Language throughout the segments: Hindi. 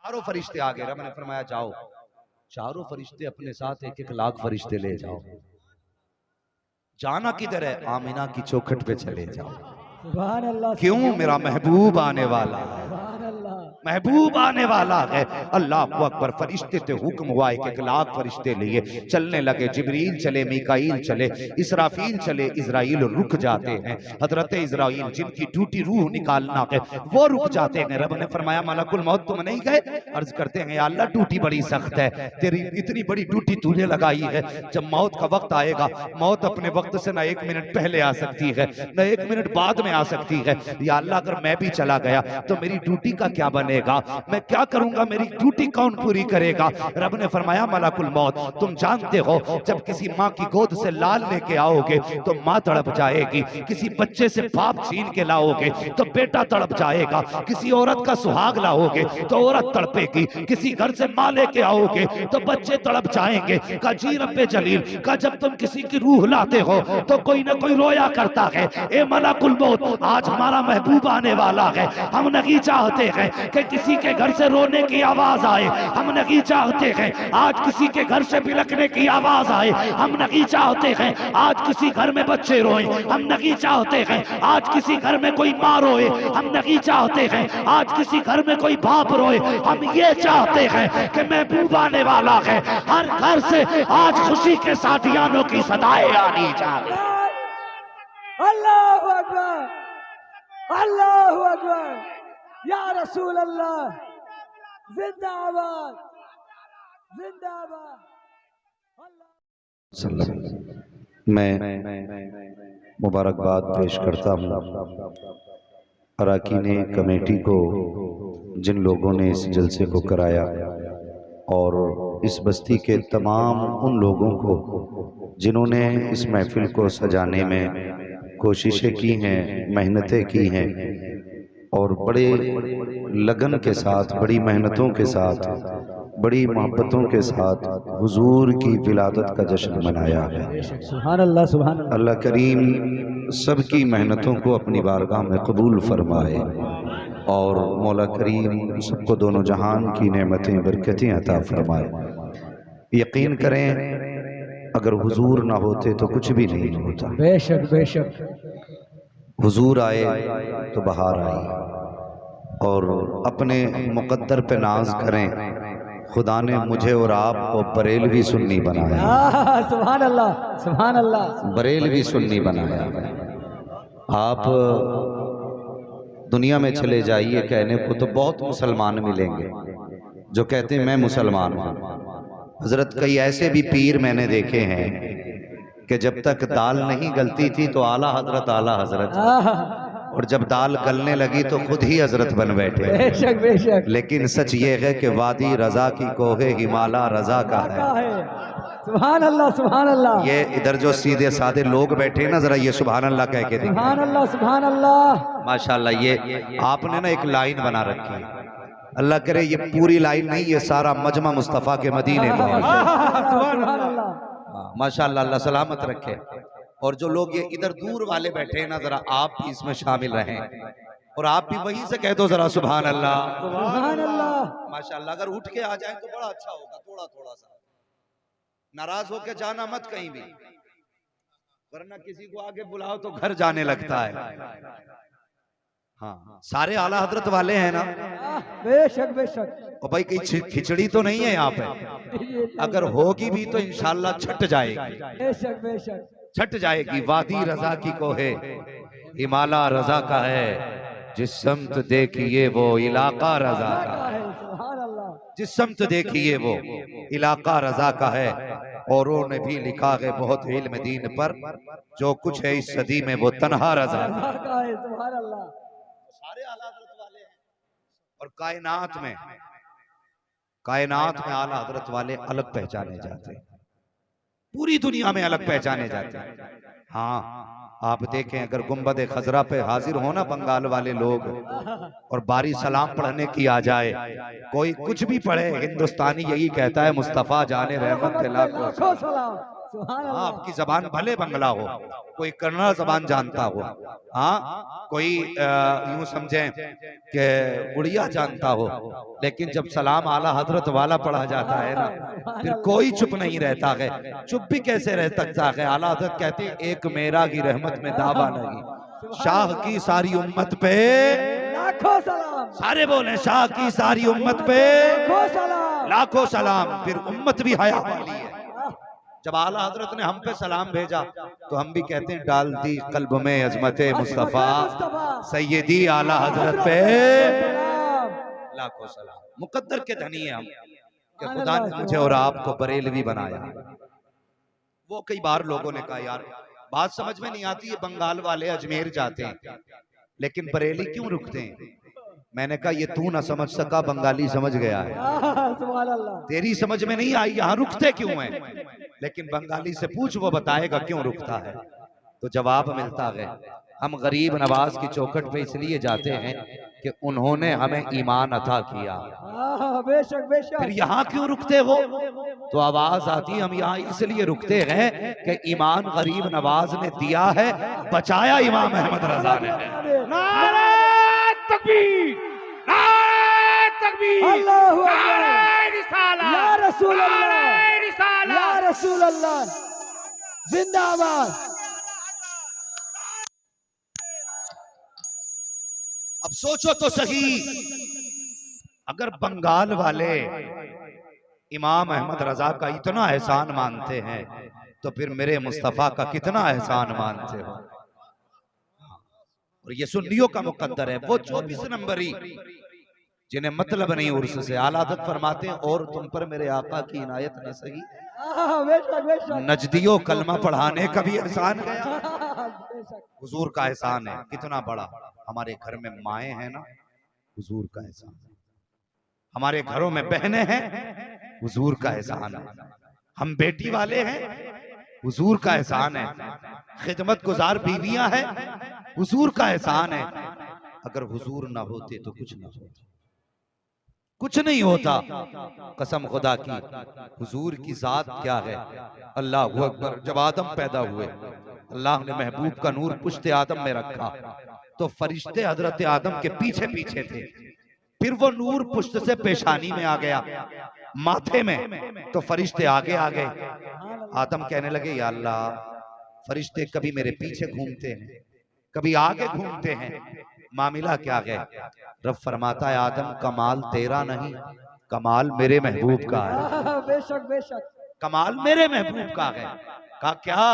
चारों फरिश्ते आ गए। रब ने फरमाया जाओ, चारों फरिश्ते अपने साथ 1-1 लाख फरिश्ते ले जाओ। जाना किधर है? आमिना की चौखट पे चले जाओ। सुभान अल्लाह। क्यों? मेरा महबूब आने वाला है, सुभान अल्लाह। महबूब आने वाला है। अल्लाह अकबर। फरिश्ते थे, हुक्म हुआ 1-1 लाख फरिश्ते लिए चलने लगे। जिब्रील चले, मीकाईल चले, इसराफील चले। इजराइल रुक जाते हैं। हजरत इजराइल जिनकी ड्यूटी रूह निकालना है वो रुक जाते हैं। रब ने फरमाया मलकुल मौत तुम नहीं गए? अर्ज करते हैं या अल्लाह ड्यूटी बड़ी सख्त है, तेरी इतनी बड़ी ड्यूटी तूने लगाई है। जब मौत का वक्त आएगा, मौत अपने वक्त से ना 1 मिनट पहले आ सकती है ना 1 मिनट बाद में आ सकती है। या अल्लाह अगर मैं भी चला गया तो मेरी ड्यूटी का क्या बनेगा? मैं क्या करूंगा? मेरी ड्यूटी कौन पूरी करेगा? रब ने फरमाया मलकुल मौत तुम जानते हो जब किसी माँ की गोद से लाल लेके आओगे तो माँ तड़प जाएगी। किसी बच्चे से बाप छीन के लाओगे तो बेटा तड़प जाएगा। किसी औरत का सुहाग लाओगे तो औरत तड़पेगी। किसी घर से माँ लेके आओगे तो बच्चे तड़प जाएंगे। का जी रब्बे जलील का जब तुम किसी की रूह लाते हो तो कोई ना कोई रोया करता है। ए मलकुल मौत आज हमारा महबूब आने वाला है। हम नहीं चाहते हैं कि किसी के घर से रोने की आवाज आए। हम नहीं चाहते हैं आज किसी के घर से बिलखने की आवाज आए। हम नहीं चाहते हैं आज किसी घर में बच्चे रोए। हम नहीं चाहते हैं आज किसी घर में कोई माँ रोए। हम नहीं चाहते हैं आज किसी घर में कोई बाप रोए। हम ये चाहते हैं कि महबूब आने वाला है। हर घर से आज खुशी के साथियानों की सदाएं आनी चाहिए। अल्लाहु अकबर, अल्लाहु अकबर। या रसूल अल्लाह जिंदाबाद, जिंदाबाद। मैं मुबारकबाद पेश करता हूँ अरकान कमेटी को, जिन लोगों ने इस जलसे को कराया, और इस बस्ती के तमाम उन लोगों को जिन्होंने इस महफिल को सजाने में कोशिशें की हैं, मेहनतें की हैं और बड़े लगन के साथ, बड़ी मेहनतों के साथ, बड़ी मोहब्बतों के साथ हुजूर की विलादत का जश्न मनाया है। सुभान अल्लाह, सुभान अल्लाह। अल्लाह करीम सबकी मेहनतों को अपनी बारगाह में कबूल फरमाए और मौला करीम सबको दोनों जहान की नेमतें बरकतें अता फरमाए। यकीन करें अगर हुजूर ना होते तो कुछ भी नहीं होता। बेशक बेशक। हुजूर आए तो बहार आई। और अपने मुकद्दर पे नाज करें, खुदा ने मुझे और आपको बरेलवी सुन्नी बनाया। सुभान अल्लाह, सुभान अल्लाह। बरेलवी सुन्नी बनाया। आप दुनिया में चले जाइए कहने को तो बहुत मुसलमान मिलेंगे जो कहते हैं मैं मुसलमान हूँ। हजरत कई ऐसे भी पीर मैंने देखे हैं कि जब तक दाल नहीं गलती थी तो आला हजरत, और जब दाल गलने लगी तो खुद ही हजरत बन बैठे। बेशक बेशक। लेकिन सच ये है कि वादी रजा की कोहे हिमालय रजा का है। सुभान अल्लाह, सुभान अल्लाह। ये इधर जो सीधे साधे लोग बैठे ना, जरा ये सुभान अल्लाह कह के देखिए। सुभान अल्लाह, सुभान अल्लाह। माशाल्लाह। ये आपने ना एक लाइन बना रखी है, अल्लाह करे ये पूरी लाइन नहीं, ये सारा मजमा मुस्तफ़ा के मदीने में है। माशाल्लाह, अल्लाह सलामत रखे। और जो लोग ये इधर दूर वाले बैठे हैं ना, जरा आप भी इसमें शामिल रहें और आप भी वहीं से कह दो जरा सुभान अल्लाह, सुभान अल्लाह। माशाल्लाह। अगर उठ के आ जाए तो बड़ा अच्छा होगा। थोड़ा थोड़ा सा नाराज होके जाना मत कहीं भी, वरना किसी को आगे बुलाओ तो घर जाने लगता है। हाँ, सारे आला हजरत वाले हैं ना? बेशक बेशक। और भाई कहीं खिचड़ी तो नहीं है यहाँ पे? अगर होगी भी तो इंशाल्लाह छट जाएगी। बेशक बेशक छट जाएगी। वादी रजा की कोहे हिमालय रजा का है, जिस समत देखिए वो इलाका रजा का है। सुभान अल्लाह। जिस समत देखिए वो इलाका रजा का है। औरों ने भी लिखा है बहुत इल्म दीन पर, जो कुछ है इस सदी में वो तन्हा रजा का है। सुभान अल्लाह। सारे आला हजरत वाले हैं। और कायनात में आला हजरत वाले अलग पहचाने जाते हैं, पूरी दुनिया में अलग पहचाने जाते हैं। हाँ, आप देखें अगर गुंबद खजरा पे हाजिर हो ना बंगाल वाले लोग और बारी सलाम पढ़ने की आ जाए, कोई कुछ भी पढ़े, हिंदुस्तानी यही कहता है मुस्तफा जाने रहमत लाखों सलाम। सुभान हाँ, अल्लाह। आपकी जबान भले बंगला हो, कोई कन्नड़ जबान जानता हो, हाँ, कोई यूं समझें कि उड़िया जानता हो, लेकिन जब सलाम आला हजरत वाला पढ़ा जाता है ना, फिर कोई चुप नहीं रहता है। चुप भी कैसे रह सकता है? आला हजरत कहते हैं, एक मेरा की रहमत में दावा नहीं, शाह की सारी उम्मत पे लाखों सलाम, सारे बोले, शाह की सारी उम्मत पे लाखों सलाम। लाखों सलाम। फिर उम्मत भी हया वाली है। जब आला हजरत ने हम पे सलाम भेजा तो हम भी कहते हैं, डाल दी कल्ब में अजमते मुस्तफा सैयदी आला हजरत पे सलाम। लाखों सलाम। मुकद्दर के धनी है हम कि खुदा ने मुझे और आपको बरेलवी बनाया। वो कई बार लोगों ने कहा, यार बात समझ में नहीं आती है, बंगाल वाले अजमेर जाते हैं लेकिन बरेली क्यों रुकते हैं? मैंने कहा, ये तू ना समझ सका, बंगाली समझ गया है। सुभान अल्लाह। तेरी समझ में नहीं आई यहाँ रुकते क्यों हैं, लेकिन बंगाली से पूछ, वो बताएगा क्यों रुकता है। तो जवाब मिलता है, हम गरीब नवाज की चौखट पे इसलिए जाते हैं कि उन्होंने हमें ईमान अता किया। बेशक बेशक। फिर यहाँ क्यों रुकते हो? तो आवाज आती, हम यहाँ इसलिए रुकते हैं कि ईमान गरीब नवाज ने दिया है, बचाया इमाम अहमद रजा ने। नारे तकबीर, नारे तकबीर, अल्लाहु अकबर, नारे रिसाला, या रसूल अल्लाह, नारे रिसाला, या रसूल अल्लाह, जिंदाबाद। अब सोचो तो सही, अगर बंगाल वाले इमाम अहमद रजा का इतना एहसान मानते हैं तो फिर मेरे मुस्तफा का कितना एहसान मानते हो। और ये सुन्नियों का मुकद्दर है, वो 24 नंबरी जिन्हें मतलब नहीं उर्स से। आला हज़रत फरमाते हैं, और तुम पर मेरे आका की इनायत न सही, बेशक बेशक। नजदियों कलमा पढ़ाने का भी एहसान गया। बेशक। हुजूर का एहसान है कितना बड़ा। हमारे घर में माएँ हैं ना, हुजूर का एहसान है। हमारे घरों में बहनें हैं, हुजूर का एहसान है। हम बेटी वाले हैं, हुजूर का एहसान है। खिदमत गुजार बीवियां हैं, हुजूर का एहसान है। अगर हुजूर ना होते तो कुछ ना होता, कुछ नहीं होता। कसम खुदा की, हुजूर की जात क्या है। अल्लाह अकबर। जब आदम पैदा हुए, अल्लाह ने महबूब का नूर पुश्ते आदम में रखा तो फरिश्ते हजरत आदम के पीछे पीछे थे। फिर वो नूर पुश्त से पेशानी में आ गया, माथे में, तो फरिश्ते आगे आ गए। आदम कहने लगे, या अल्लाह, फरिश्ते कभी मेरे पीछे घूमते हैं, कभी आगे घूमते हैं, मामला क्या है? रब फरमाता है, आदम कमाल तेरा नहीं, कमाल मेरे महबूब का है। बेशक बेशक। कमाल मेरे महबूब का है। कहा क्या?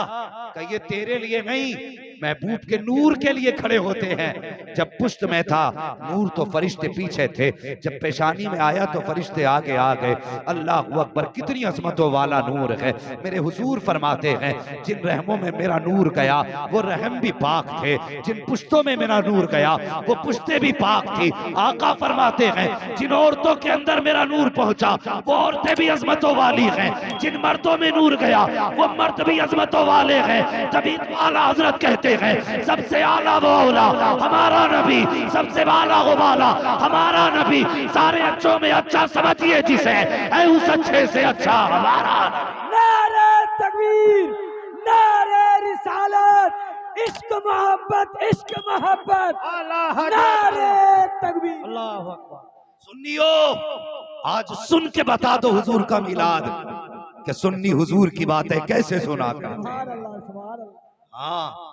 कहा ये तेरे लिए नहीं, महबूब के नूर के लिए खड़े होते हैं। जब पुश्त में था नूर तो फरिश्ते पीछे थे, जब पेशानी में आया तो फरिश्ते आगे आ गए। अल्लाह अकबर, कितनी अजमतों वाला नूर है। मेरे हुजूर फरमाते हैं, जिन रहमों में मेरा नूर गया वो रहम भी पाक थे, जिन पुश्तों में मेरा नूर गया वो पुश्ते भी पाक थी। आका फरमाते हैं, जिन औरतों के अंदर मेरा नूर पहुंचा वो औरतें भी अजमतों वाली हैं, जिन मर्दों में नूर गया वो मर्द भी अजमतों वाले हैं। तभी आला हजरत कहते हैं, सबसे आला वो औला हमारा नबी, सबसे वाला वो वाला हमारा नबी, सारे अच्छों में अच्छा समझिए जिसे, ऐ उस अच्छे से अच्छा हमारा नबी। नारे तकबीर, नारे रिसालत, इश्क मोहब्बत, इश्क मोहब्बत, नारे तकबीर। अल्लाहु अकबर। सुन्नियो, आज सुन के बता दो हुजूर का मिलाद, कि सुन्नी हुजूर की बातें कैसे सुना करते हैं। सुभान अल्लाह, सुभान अल्लाह। हाँ,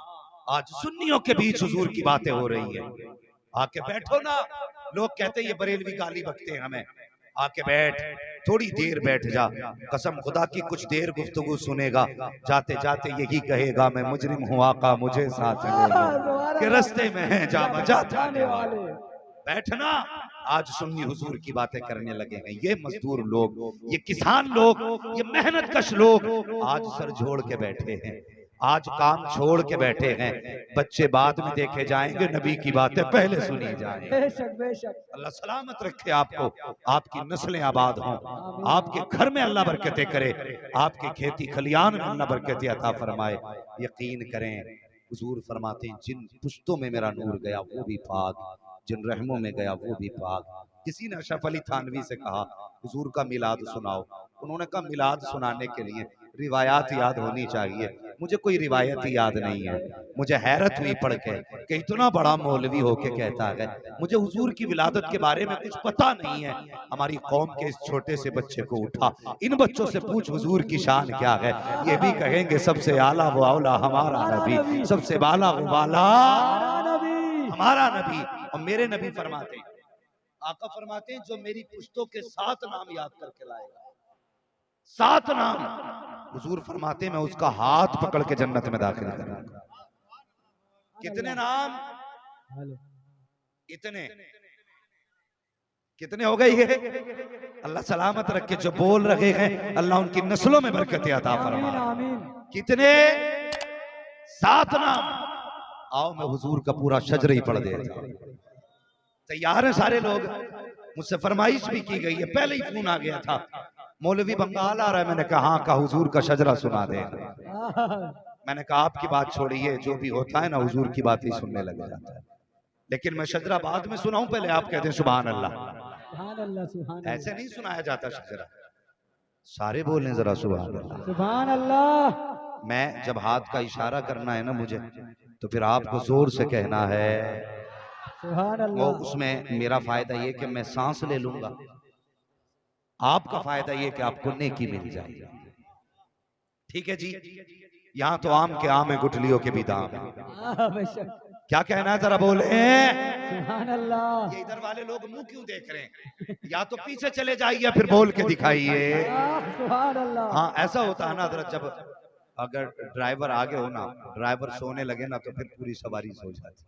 आज सुन्नियों के बीच हुजूर की बातें हो रही है। आके बैठो ना। लोग कहते हैं ये बरेलवी गाली बकते हैं हमें। आके बैठ, थोड़ी देर बैठ जा। कसम खुदा की कुछ देर गुफ्तगू सुनेगा, जाते जाते यही कहेगा, मैं मुजरिम हूँ आका मुझे साथ ले लो, कि रास्ते में है जा बजा जाने वाले। बैठना। आज सुन्नी हुजूर की बातें करने लगे हैं। ये मजदूर लोग, ये किसान लोग, ये मेहनत कश लोग आज सर जोड़ के बैठे हैं, आज काम छोड़ के बैठे हैं। बच्चे बाद में देखे जाएंगे, नबी की बातें पहले सुनी जाएंगी। बेशक बेशक। अल्लाह सलामत रखे आपको, आपकी नस्लें आबाद हों, आपके घर में अल्लाह बरकतें करे, आपकी खेती खलियान में अल्लाह बरकतें अता फरमाए। यकीन करें, हुजूर फरमाते हैं, जिन पुश्तों में मेरा नूर गया वो भी पाक, जिन रहमों में गया वो भी पाक। किसी ने अशरफ अली थानवी से कहा, हुजूर का मिलाद सुनाओ। उन्होंने कहा, मिलाद सुनाने के लिए रिवायात याद होनी चाहिए। मुझे कोई रिवायत याद नहीं है। मुझे हैरत हुई पढ़ के कि इतना बड़ा मौलवी होके कहता है मुझे हुजूर की विलादत के बारे में कुछ पता नहीं है। हमारी कौम के इस छोटे से बच्चे को उठा, इन बच्चों से पूछ हुजूर की शान क्या है, ये भी कहेंगे सबसे आला वो औला हमारा नबी, सबसे बाला वो बाला हमारा नबी। और मेरे नबी फरमाते, आका फरमाते हैं जो मेरी पुश्तों के 7 नाम याद करके लाएगा, 7 नाम, हुजूर फरमाते मैं उसका हाथ पकड़ के जन्नत में दाखिल करूंगा। कितने नाम? इतने कितने हो गए ये? अल्लाह सलामत रखे। जो बोल रहे हैं अल्लाह उनकी नस्लों में बरकत अता फरमाए। कितने? 7 नाम। आओ मैं हुजूर का पूरा शजर ही पढ़ देता हूं। तैयार है सारे लोग? मुझसे फरमाइश भी की गई है, पहले ही फोन आ गया था, मौलवी बंगाल आ रहा है। मैंने कहा हाँ का हुजूर का शजरा सुना दे। मैंने कहा आपकी बात छोड़िए, जो भी होता है ना हुजूर की बात ही सुनने लग जाता है। लेकिन मैं शजरा बाद में सुनाऊं, पहले आप कहते हैं सुभान अल्लाह। ऐसे नहीं सुनाया जाता शजरा। सारे बोलें जरा सुभान अल्लाह। सुभान अल्लाह। मैं जब हाथ का इशारा करना है ना मुझे, तो फिर आपको जोर से कहना है सुभान वो। अल्लाह। उसमें मेरा फायदा ये कि मैं सांस ले लूंगा, आपका फायदा ये कि आपको नेकी मिल जाएगी। ठीक है जी। यहाँ तो आम के आम है, गुठलियों के भी दाम है। बेशक। क्या कहना है जरा बोले। सुभान अल्लाह। ये इधर वाले लोग मुंह क्यों देख रहे हैं? या तो पीछे चले जाइए फिर बोल के दिखाइए। सुभान अल्लाह। हाँ ऐसा होता है ना हजरत, जब अगर ड्राइवर आगे हो ना, ड्राइवर सोने लगे ना तो फिर पूरी सवारी सो जाती।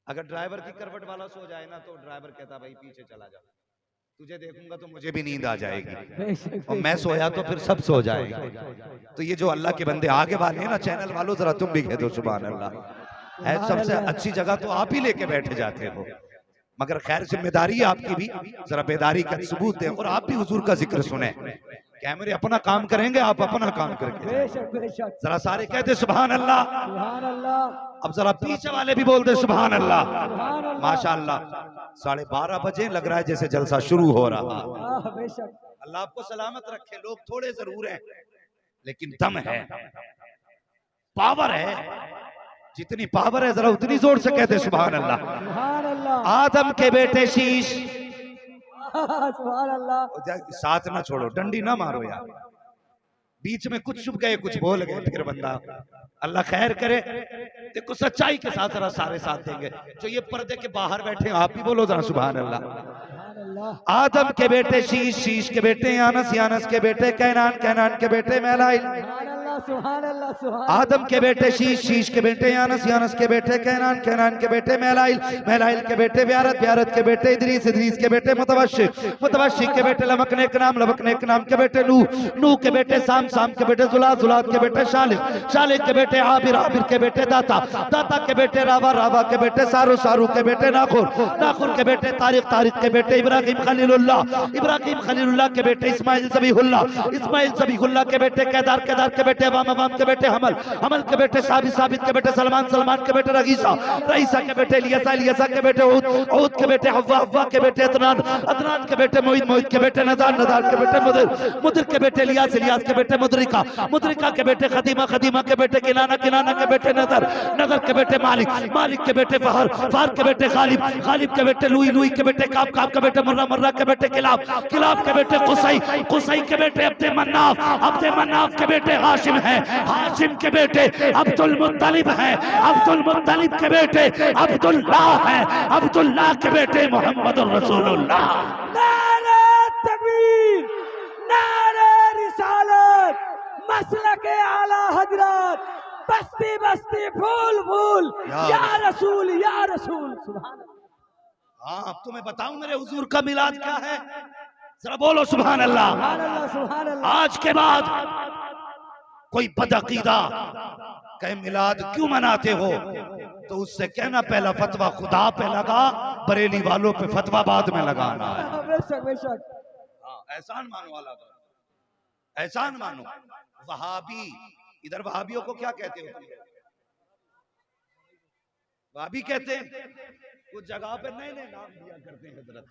अगर ड्राइवर की करवट वाला सो जाए ना तो ड्राइवर कहता भाई पीछे चला जा, तुझे देखूंगा तो मुझे भी नींद आ जाएगी, और मैं सोया तो फिर सब सो जाएंगे। तो ये जो अल्लाह के बंदे आगे वाले हैं ना, चैनल वालों जरा तुम भी कह दो सुभान अल्लाह। है सबसे अच्छी जगह तो आप ही लेके बैठे जाते हो, मगर खैर जिम्मेदारी है आपकी भी, जरा बेदारी का सबूत दें और आप भी हुजूर का जिक्र सुने। कैमरे अपना काम करेंगे, आप अपना काम करके बेशक बेशक। जरा सारे कहते सुभान अल्लाह। सुभान अल्लाह। अब जरा पीछे वाले भी बोलते सुभान अल्लाह। सुभान अल्लाह। माशाअल्लाह 12:30 बजे लग रहा है जैसे जलसा शुरू हो रहा। बेशक। अल्लाह आपको सलामत रखे। लोग थोड़े जरूर हैं लेकिन दम है, पावर है। जितनी पावर है जरा उतनी जोर से कहते सुभान अल्लाह। सुभान अल्लाह। आदम के बेटे शीश। सुभान अल्लाह। साथ ना छोड़ो, डंडी ना मारो यार, बीच में कुछ छुप गए कुछ बोल गए फिर बंदा, अल्लाह खैर करे। देखो सच्चाई के साथ जरा सारे साथ देंगे। जो ये पर्दे के बाहर बैठे आप भी बोलो जरा सुभान अल्लाह। आदम के बेटे शीश, शीश के बेटे यानस, यानस के बेटे कैनान, कैनान के बेटे मैलाइल। सुभान अल्लाह। सुभान। आदम के बेटे शीश, शीश के बेटे यानस, यानस के बेटे कैनान, कैनान के बेटे मैलाइल, मैलाइल के बेटे ब्यारत, ब्यारत के बेटे इदरीस, इदरीस के बेटे मुतवश्शिक, मुतवश्शिक के बेटे लबकने के नाम, लबकने के नाम के बेटे नूह, नूह के बेटे साम, साम के बेटे जुलाद, जुलाद के बेटे शालिक, शालिक के बेटे आबिर, आबिर के बेटे दाता, दाता के बेटे रावा, रावा के बेटे सारू, सारू के बेटे नाखुर, नाखुर के बेटे तारिक, तारिक के बेटे इब्राहिम खलीलुल्लाह, इब्राहिम खलीलुल्लाह के बेटे इस्माइल ज़बीहुल्लाह, इस्माइल ज़बीहुल्लाह के बेटे केदार, केदार के बेटे अवाम, अवाम के बेटे हमल, हमल के बेटे साबित, साबित के बेटे सलमान, सलमान के बेटे रईसा, रईसा के बेटे इलियासा, इलियासा के बेटे ऊद, ऊद के बेटे हव्वा, हव्वा के बेटे अदनान, अदनान के बेटे मोइद, मोइद के बेटे नदार, नदार के बेटे मुदिर, मुदिर के बेटे इलियास, इलियास के बेटे मुदरिका, मुदरिका के बेटे खदीमा, खदीमा के बेटे किनाना, किनाना के बेटे नदर, नदर के बेटे मालिक, मालिक के बेटे फहर, फहर के बेटे गालिब, गालिब के बेटे लुई, लुई के बेटे काब, काब के बेटे मुर्रा, मुर्रा के बेटे किलाब, किलाब के बेटे कुसई, कुसई के बेटे अब्दे मन्नाफ, अब्दे मन्नाफ के बेटे हाशिम है, हाशिम के बेटे अब्दुल मुत्तलिब है, अब्दुल मुत्तलिब के बेटे अब्दुल्लाह है, अब्दुल्लाह के बेटे मोहम्मद रसूलुल्लाह। नारे तकबीर, नारे रिसालत, मसलके आला हजरत, बस्ती बस्ती फूल फूल, या रसूल, या रसूल। सुभान अल्लाह। हाँ अब तुम्हें बताऊं मेरे हुजूर का मिलाद क्या है, जरा बोलो सुभान अल्लाह। सुभान अल्लाह। सुभान अल्लाह। आज के बाद कोई बदअकीदा कहे मिलाद क्यों मनाते हो, तो उससे कहना पहला फतवा खुदा पे लगा, बरेली वालों पे फतवा बाद में लगाना है। बेशक बेशक। हाँ एहसान मानो वाला, एहसान मानो। वहाबी, इधर वहाबियों को क्या कहते हो? वहाबी कहते हैं, कुछ जगह पे नए नए नाम दिया करते हैं हजरत।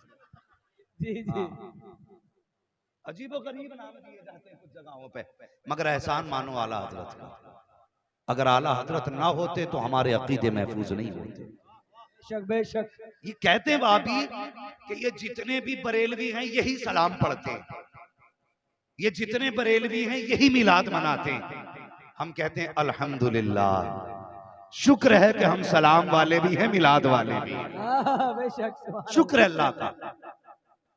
जी जी। अजीबो गरीब नाम दिए जाते हैं कुछ जगहों पे, मगर एहसान मानो आला हजरत का। अगर आला हजरत ना होते तो हमारे अकीदे महफूज नहीं होते। बेशक बेशक। ये कहते हैं भाभी कि ये जितने भी बरेलवी हैं यही सलाम पढ़ते हैं, ये जितने बरेलवी हैं यही मिलाद मनाते हैं। हम कहते हैं अल्हम्दुलिल्लाह, शुक्र है कि हम सलाम वाले भी हैं, मिलाद वाले भी हैं। बेशक शुक्र है अल्लाह का।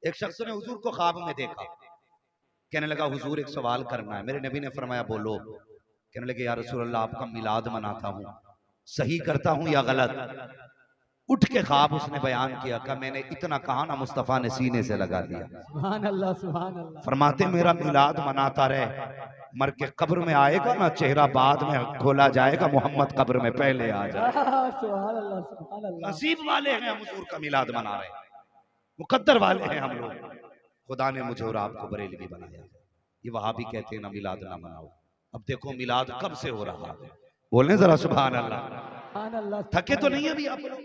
एक शख्स ने हुजूर को ख्वाब में देखा, कहने लगा हुजूर एक सवाल करना है। मेरे नबी ने फरमाया बोलो। कहने लगे या रसूल अल्लाह, आपका मिलाद मनाता हूँ, सही करता हूँ या गलत? उठ के ख्वाब उसने बयान किया कि मैंने इतना कहा ना, मुस्तफ़ा ने सीने से लगा दिया। सुभान अल्लाह सुभान अल्लाह। फरमाते मेरा मिलाद मनाता रहे, मर के कब्र में आएगा ना, चेहरा बाद में खोला जाएगा, मोहम्मद कब्र में पहले आ जाए। सुभान अल्लाह सुभान अल्लाह। नसीब वाले हैं हम हुजूर का मिलाद मना रहे हैं, मुकद्दर वाले हैं हम लोग। खुदा ने मुझे और आपको बरेलवी बनाया। ये वहाबी कहते हैं ना मिलाद ना मनाओ। अब देखो मिलाद कब से हो रहा है, बोलने जरा सुभान अल्लाह। सुभान अल्लाह। थके तो नहीं अभी आप लोग?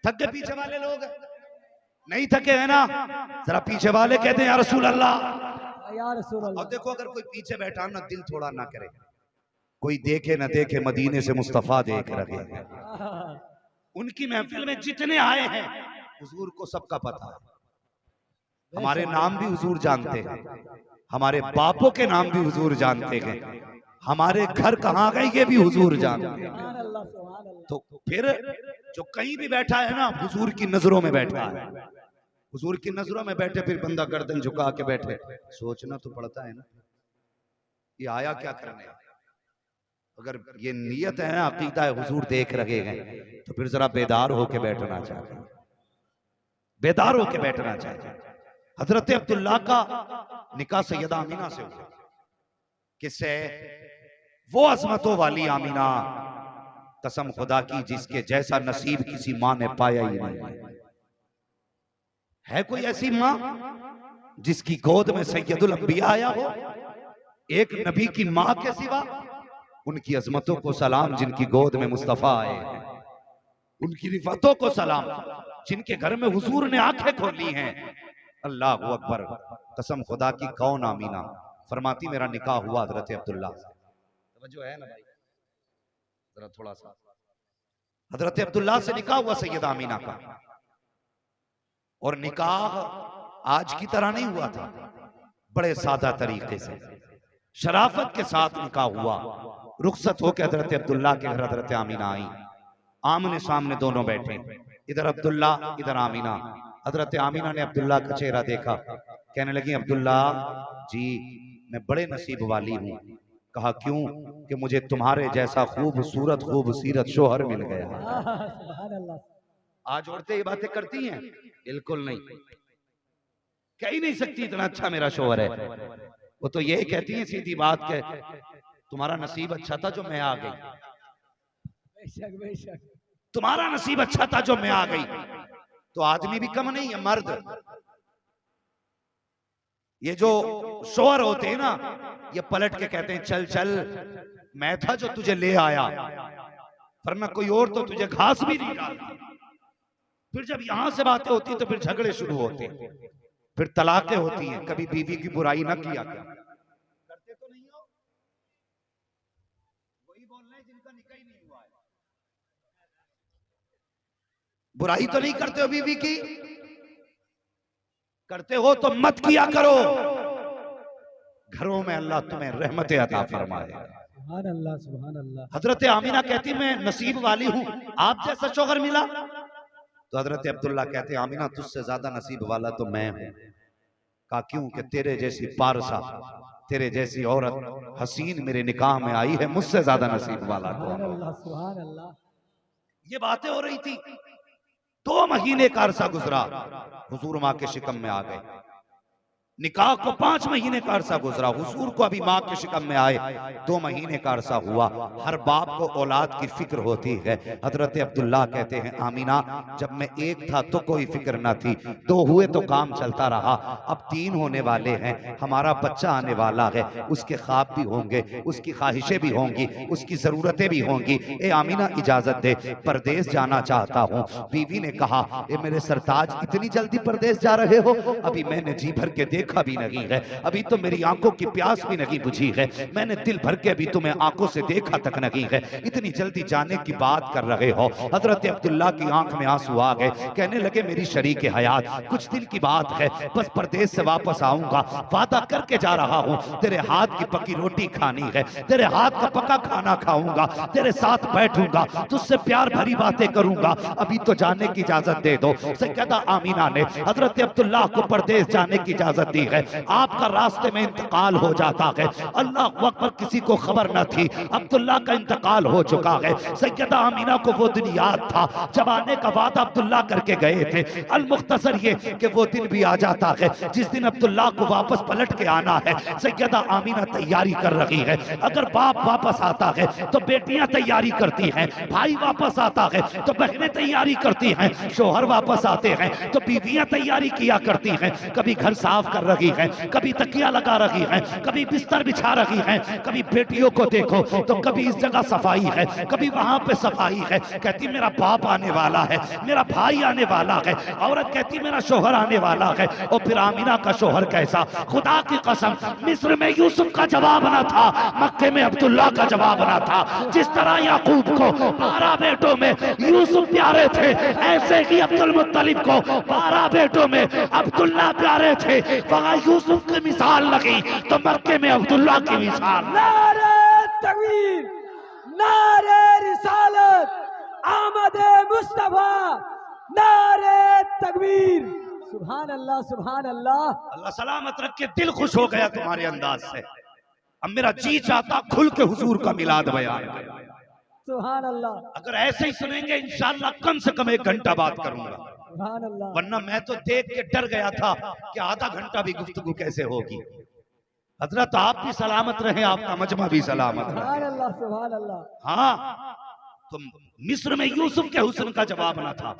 थक गए पीछे वाले लोग? नहीं थके है ना? जरा पीछे वाले कहते हैं या रसूल अल्लाह। या रसूल अल्लाह। और देखो अगर कोई पीछे बैठा ना, दिल थोड़ा ना करे, कोई देखे ना देखे, मदीने से मुस्तफा देख रहे हैं। उनकी महफिल में जितने आए हैं हुजूर को सबका पता है। हमारे नाम भी हुजूर जानते हैं, हमारे बापों के नाम भी हुजूर जानते हैं, हमारे घर कहाँ गए ये भी हुजूर जानते हैं। सुभान अल्लाह सुभान अल्लाह। तो फिर जो कहीं भी बैठा है ना, हुजूर की नजरों में बैठा है। हुजूर की नजरों में बैठे फिर बंदा गर्दन झुका के बैठे, सोचना तो पड़ता है ना, ये आया क्या करने। अगर ये नियत है ना, अकीदा है, हुजूर देख रहे हैं, तो फिर जरा बेदार होके बैठना चाहिए, बेदार होके बैठना चाहिए। हजरत अब्दुल्ला का निकाह सैयदा आमीना से हुआ। किससे? वो अजमतों वाली आमीना, कसम खुदा की जिसके जैसा नसीब किसी माँ ने पाया ही नहीं। है कोई ऐसी माँ जिसकी गोद में सैयदुल अंबिया आया हो? एक नबी की माँ के सिवा? उनकी अजमतों को सलाम जिनकी गोद में मुस्तफा आए हैं, उनकी रिफतों को सलाम जिनके घर में हुजूर ने आंखें खोली हैं। अल्लाह अकबर, कसम खुदा की। कौन आमीना? फरमाती मेरा निकाह हुआ हजरत अब्दुल्ला से। जो है ना भाई, जरा थोड़ा सा, हजरत अब्दुल्ला से निकाह हुआ सैयदा आमीना का। और निकाह आज की तरह नहीं हुआ था, बड़े सादा तरीके से, शराफत के साथ निकाह हुआ। रुखसत होकर हजरत अब्दुल्ला के घर हजरत आमीना आई, आमने सामने दोनों बैठे, इधर अब्दुल्ला इधर आमीना। हजरत आमीना ने अब्दुल्ला का चेहरा देखा, कहने लगी अब्दुल्ला जी मैं बड़े नसीब वाली हूँ। कहा क्यों? कि मुझे तुम्हारे जैसा खूबसूरत खूबसीरत शोहर मिल गया। सुभान अल्लाह। आज औरतें ये बातें करती हैं? बिल्कुल नहीं, कह ही नहीं सकती इतना अच्छा मेरा शोहर है। वो तो यही कहती है सीधी बात के तुम्हारा नसीब अच्छा था जो मैं आ गई, बेशक बेशक। तुम्हारा नसीब अच्छा था जो मैं आ गई। तो आदमी भी कम नहीं है, मर्द। ये जो शोहर होते हैं ना, ये पलट के कहते हैं चल चल, मैं था जो तुझे ले आया, वरना कोई और तो तुझे घास भी नहीं डालता। फिर जब यहां से बातें होती तो फिर झगड़े शुरू होते हैं, फिर तलाकें होती हैं। कभी बीवी की बुराई ना किया करते तो नहीं हो? वही बोल रहे हैं जिनका निकाह ही नहीं हुआ है। बुराई तो नहीं करते हो बीवी की? करते हो तो मत किया करो, घरों में अल्लाह तुम्हें रहमतें अता फरमाए। सुभान अल्लाह सुभान अल्लाह। हजरत आमीना कहती मैं नसीब वाली हूं, आप जैसा शौहर मिला। तो हजरत अब्दुल्ला कहते आमीना तुझसे ज्यादा नसीब वाला तो मैं हूं। कहा क्यों? कि तेरे जैसी पारसा, तेरे जैसी औरत हसीन मेरे निकाह में आई है, मुझसे ज्यादा नसीब वाला कौन? सुभान अल्लाह सुभान अल्लाह। ये बातें हो रही थी। 2 महीने का अरसा गुजरा, हुजूर माँ के शिकम में आ गए। निकाह को 5 महीने का अरसा गुजरा, हुजूर को अभी माँ के शिकम में आए 2 महीने का अरसा हुआ। हर बाप को औलाद की फिक्र होती है। हजरत अब्दुल्ला कहते हैं आमीना जब मैं एक था तो कोई फिक्र ना थी, 2 हुए तो काम चलता रहा, अब 3 होने वाले हैं, हमारा बच्चा आने वाला है, उसके ख्वाब भी होंगे, उसकी ख्वाहिशें भी होंगी, उसकी जरूरतें भी होंगी। ए आमीना इजाजत दे, परदेश जाना चाहता हूँ। बीवी ने कहा ए मेरे सरताज इतनी जल्दी परदेश जा रहे हो? अभी मैंने जी भर के देखा भी नहीं है, अभी तो मेरी आंखों की प्यास भी नहीं बुझी है, मैंने दिल भर के अभी तुम्हें आंखों से देखा तक नहीं है, इतनी जल्दी जाने की बात कर रहे हो। हजरत अब्दुल्ला की आंख में आंसू आ गए, कहने लगे मेरी शरीक हयात, कुछ दिन की बात है, बस परदेश से वापस आऊंगा, वादा करके जा रहा हूं, तेरे हाथ की पकी रोटी खानी है, तेरे हाथ का पका खाना खाऊंगा, तेरे साथ बैठूंगा, तुझसे प्यार भरी बातें करूंगा, अभी तो जाने की इजाजत दे दो। सैयदा आमीना ने हजरत अब्दुल्ला को परदेश जाने की इजाजत दी है। आपका रास्ते में इंतकाल हो जाता है, अल्लाह अकबर, किसी को खबर न थी अब्दुल्ला का इंतकाल हो चुका है। सैयदा आमीना को वो दिन याद था जब आने का वादा अब्दुल्ला करके गए थे। अल मुख्तसर ये कि वो दिन भी आ जाता है जिस दिन अब्दुल्ला को वापस पलट के आना है। सैयदा आमीना तैयारी कर रही है, अगर बाप वापस आता है तो बेटियां तैयारी करती हैं, भाई वापस आता है तो बहनें तैयारी करती हैं, शोहर वापस आते हैं तो बीवियां तैयारी किया करती हैं, कभी घर साफ कर रही हैं, कभी तकिया लगा रही हैं, कभी बिस्तर बिछा रही हैं, कभी बेटियों को देखो तो कभी इस जगह सफाई है, कभी वहां पे सफाई है, कहती मेरा बाप आने वाला है, मेरा भाई आने वाला है, औरत कहती मेरा शोहर आने वाला है। और फिर आमीना का शोहर कैसा, खुदा की कसम, मिस्र में यूसुफ का जवाब ना था, मक्के में अब्दुल्ला का जवाब ना था। जिस तरह याकूब को 12 बेटों में यूसुफ प्यारे थे, ऐसे ही अब्दुल मुत्तलिब को 12 बेटों में अब्दुल्ला प्यारे थे। वहां यूसुफ की मिसाल लगी तो मक्के में अब्दुल्ला की मिसाल। नारे तकबीर, नारे रिसालत, आमदे मुस्तफा, नारे तकबीर, सुभान अल्लाह, सुभान अल्लाह। अल्लाह सलामत रखे, दिल खुश हो गया तुम्हारे अंदाज से। अब मेरा जी चाहता खुल के हुजूर का मिलाद बयान, सुभान अल्लाह, अगर ऐसे ही सुनेंगे इंशाअल्लाह कम से कम 1 घंटा बात करूंगा, सुभान अल्लाह। वरना मैं तो देख के डर गया था कि आधा घंटा भी गुफ्तगू कैसे होगी। हजरत आप भी सलामत रहे, आपका मजमा भी सलामत रहे। सुभान अल्लाह, सुभान अल्लाह। हाँ, तो मिस्र में यूसुफ के हुस्न का जवाब न था,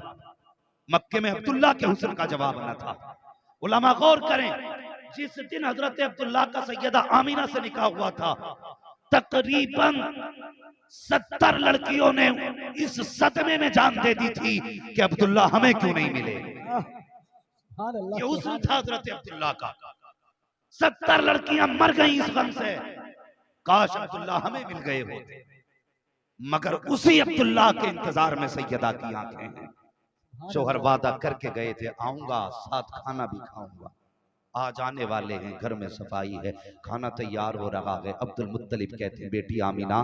मक्के में अब्दुल्ला के हुस्न का जवाब न था। उलमा गौर करें, जिस दिन हजरत अब्दुल्ला का सैयदा आमीना से निकाह हुआ था, तकरीबन 70 लड़कियों ने इस सदमे में जान दे दी थी कि अब्दुल्ला हमें क्यों नहीं मिले। सुभान अल्लाह, ये हुस्न था हजरत अब्दुल्ला का। 70 लड़कियां मर गई इस गम से, काश अब्दुल्ला हमें मिल गए होते। मगर उसी अब्दुल्ला के इंतजार में सैयदा की आंखें हैं। शोहर वादा करके गए थे, आऊंगा साथ खाना भी खाऊंगा, आज आने वाले हैं, घर में सफाई है, खाना तैयार हो रहा है। अब्दुल मुत्तलिब कहते हैं बेटी आमीना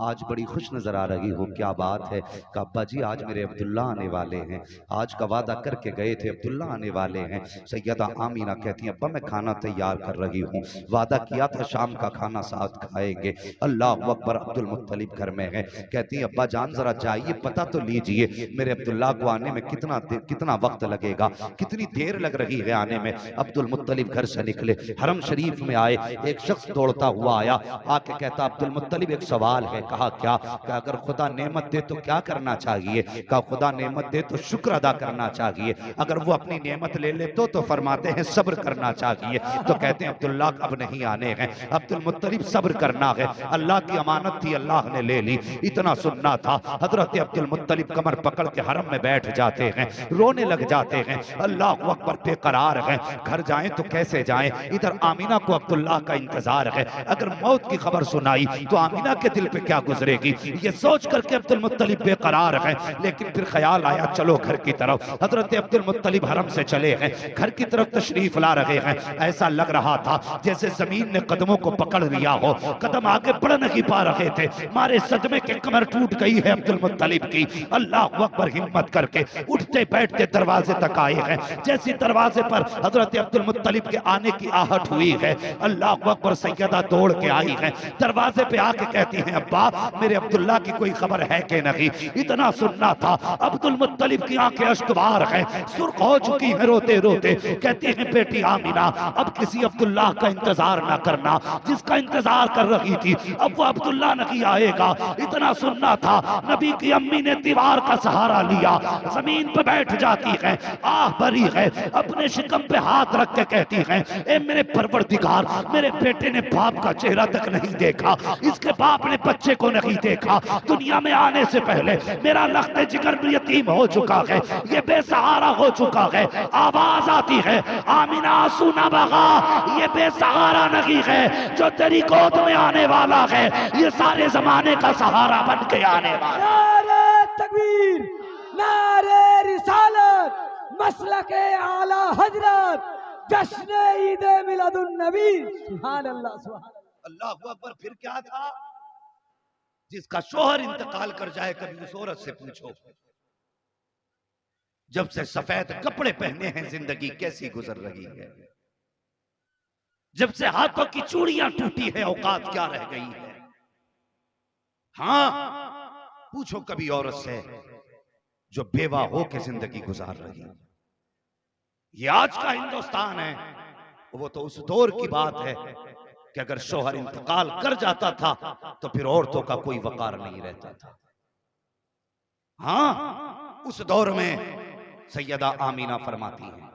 आज बड़ी खुश नजर आ रही हो, क्या बात है? कि अब्बा जी आज मेरे अब्दुल्ला आने वाले हैं, आज का वादा करके गए थे, अब्दुल्ला आने वाले हैं। सैयदा आमीना कहती हैं अब्बा मैं खाना तैयार कर रही हूँ, वादा किया था शाम का खाना साथ खाएंगे। अल्लाह अकबर, अब्दुल मुत्तलिब घर में है। कहती हैं अब्बा जान जरा जाइए, पता तो लीजिए मेरे अब्दुल्ला को आने में कितना वक्त लगेगा, कितनी देर लग रही है आने में। अब्दुल मुत्तलिब घर से निकले, हरम शरीफ में आए, एक शख्स दौड़ता हुआ आया, आके कहता अब्दुल मुत्तलिब एक सवाल है। कहा क्या? कि अगर खुदा नेमत दे तो क्या करना चाहिए? कहा खुदा नेमत दे तो शुक्र अदा करना चाहिए, अगर वो अपनी नेमत ले ले तो फरमाते हैं सब्र करना चाहिए। तो कहते हैं अब्दुल्ला अब नहीं आने हैं। अब्दुल मुत्तलिब सब्र करना है, अल्लाह की अमानत थी, अल्लाह ने ले ली, इतना सुनना था। हजरत अब्दुल मुत्तलिब कमर पकड़ के हरम में बैठ जाते हैं, रोने लग जाते हैं। अल्लाह अकबर, बेकरार है, घर जाएं तो कैसे जाएं? इधर आमीना को अब्दुल्ला का इंतजार है, अगर मौत की खबर सुनाई तो आमीना के दिल पे क्या गुजरेगी, ये सोच करके अब्दुल मुत्तलिब बेकरार है। लेकिन फिर ख्याल आया चलो घर की तरफ। हजरत अब्दुल मुत्तलिब हरम से चले हैं, घर की तरफ तशरीफ ला रहे हैं। ऐसा लग रहा था जैसे जमीन ने कदमों को पकड़ लिया हो, कदम आगे बढ़ नहीं पा रहे थे, मारे सदमे के कमर टूट गई है अब्दुल मुत्तलिब की। अल्लाह अकबर, हिम्मत करके उठते बैठते दरवाजे तक आए हैं। जैसे दरवाजे पर हजरत अब्दुल मुत्तलिब के आने की आहट हुई है, अल्लाह अकबर, सैयदा दौड़ के आई है, दरवाजे पे आके कहती हैं अब्बा मेरे अब्दुल्ला की कोई खबर है कि नहीं? इतना सुनना था। अब्दुल मुत्तलिब की आंखें अश्कबार हैं, सुर्ख हो चुकी हैं रोते रोते। कहती हैं बेटी आमीना अब किसी अब्दुल्ला का इंतजार ना करना, जिसका इंतजार कर रही थी अब वो अब्दुल्ला नहीं आएगा। इतना सुनना था। नबी की अम्मी ने दीवार का सहारा लिया, जमीन पे बैठ जाती है, आह भरी है, अपने शिकम पे हाथ रख के कहती कहती हैं, ए मेरे परवरदिगार, मेरे बेटे ने बाप का चेहरा तक नहीं देखा, इसके बाप ने बच्चे को नहीं देखा, दुनिया में आने से पहले मेरा लख्त जिगर यतीम हो चुका है, ये बेसहारा हो चुका है। आवाज आती है, आमीना आंसू ना बहा, ये बेसहारा नहीं है जो तेरी गोद में आने वाला है, ये सारे जमाने का सहारा बन के आने वाला। नारे तकबीर, नारे रिसालत, मसलके आला हजरत, जश्न ईद मिलादुन नबी। सुभान अल्लाह, सुभान अल्लाह अकबर। फिर क्या था? जिसका शोहर इंतकाल कर जाए, कभी उस औरत से पूछो जब से सफेद कपड़े पहने हैं जिंदगी कैसी गुजर रही है, जब से हाथों की चूड़ियां टूटी है औकात क्या रह गई है। हाँ, पूछो कभी औरत से जो बेवा हो के जिंदगी गुजार रही है। ये आज का हिंदुस्तान है, वो तो उस दौर की बात है कि अगर शोहर इंतकाल कर जाता था तो फिर औरतों का कोई वकार नहीं रहता था। हाँ, उस दौर में सैयदा आमीना फरमाती हैं,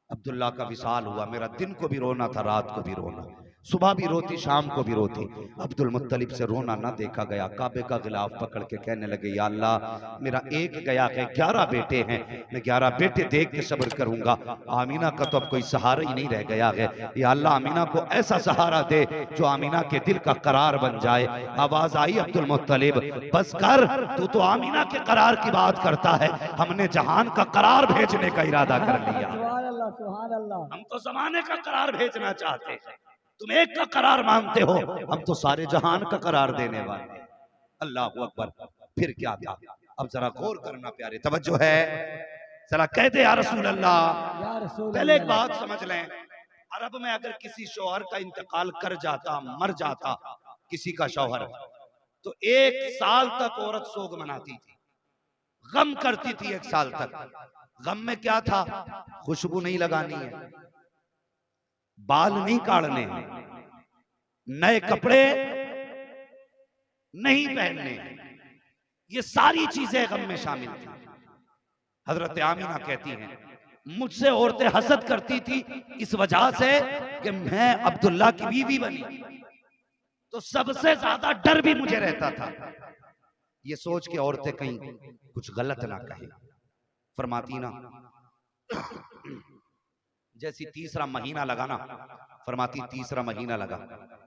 अब्दुल्ला का विसाल हुआ, मेरा दिन को भी रोना था, रात को भी रोना, सुबह भी रोती, शाम को भी रोती। अब्दुल मुत्तलिब से रोना ना देखा गया। काबे का गिलाफ पकड़ के कहने लगे, या अल्लाह, मेरा एक गया है, 11 बेटे हैं, मैं 11 बेटे देख के सब्र करूंगा, आमीना का तो अब कोई सहारा ही नहीं रह गया है। या अल्लाह, आमीना को ऐसा सहारा दे जो आमीना के दिल का करार बन जाए। आवाज आई, अब्दुल मुत्तलिब बस कर, तू तो आमीना के करार की बात करता है, हमने जहान का करार भेजने का इरादा कर लिया। सुभान अल्लाह, सुभान अल्लाह। हम तो जमाने का करार भेजना चाहते हैं, तुम एक का करार मांगते हो, हम तो सारे जहान का करार देने वाले। अल्लाह अकबर। फिर क्या था? अब जरा गौर करना प्यारे, तवज्जो है, जरा कह दे या रसूल अल्लाह। या रसूल पहले एक अल्लाह। बात समझ लें, अरब में अगर किसी शौहर का इंतकाल कर जाता, मर जाता किसी का शौहर, तो 1 साल तक औरत सोग मनाती थी, गम करती थी 1 साल तक। गम में क्या था? खुशबू नहीं लगानी है, बाल नहीं काटने, नए कपड़े नहीं पहनने, ये सारी चीजें गम में शामिल थी। हजरत आमीना कहती हैं, मुझसे औरतें हसद करती थी इस वजह से कि मैं अब्दुल्ला की बीवी बनी, तो सबसे ज्यादा डर भी मुझे रहता था, ये सोच के औरतें कहीं कुछ गलत ना कहें। फरमाती ना, जैसी तीसरा महीना लगा ना, फरमाती तीसरा महीना लगा,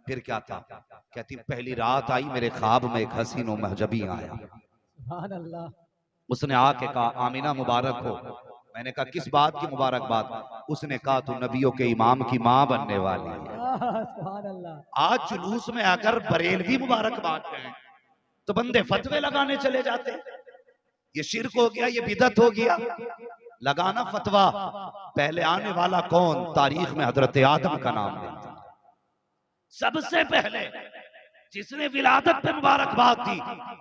फिर क्या था? कहती पहली रात आई, मेरे ख्वाब में एक हसीन और महजबी आया। सुभान अल्लाह। उसने आके कहा, आमीना मुबारक हो। मैंने कहा किस बात की मुबारकबाद? उसने कहा तू नबियों के इमाम की मां बनने वाली है। सुभान अल्लाह। आज जुलूस में अगर बरेलवी मुबारकबाद कहें तो बंदे फतवे लगाने चले जाते हैं, ये शिर्क हो गया, ये बिदत हो गया, लगाना फतवा। पहले आने वाला कौन? तारीख में हजरत आदम का नाम मिलता है। सबसे पहले जिसने विलादत पे मुबारकबाद दी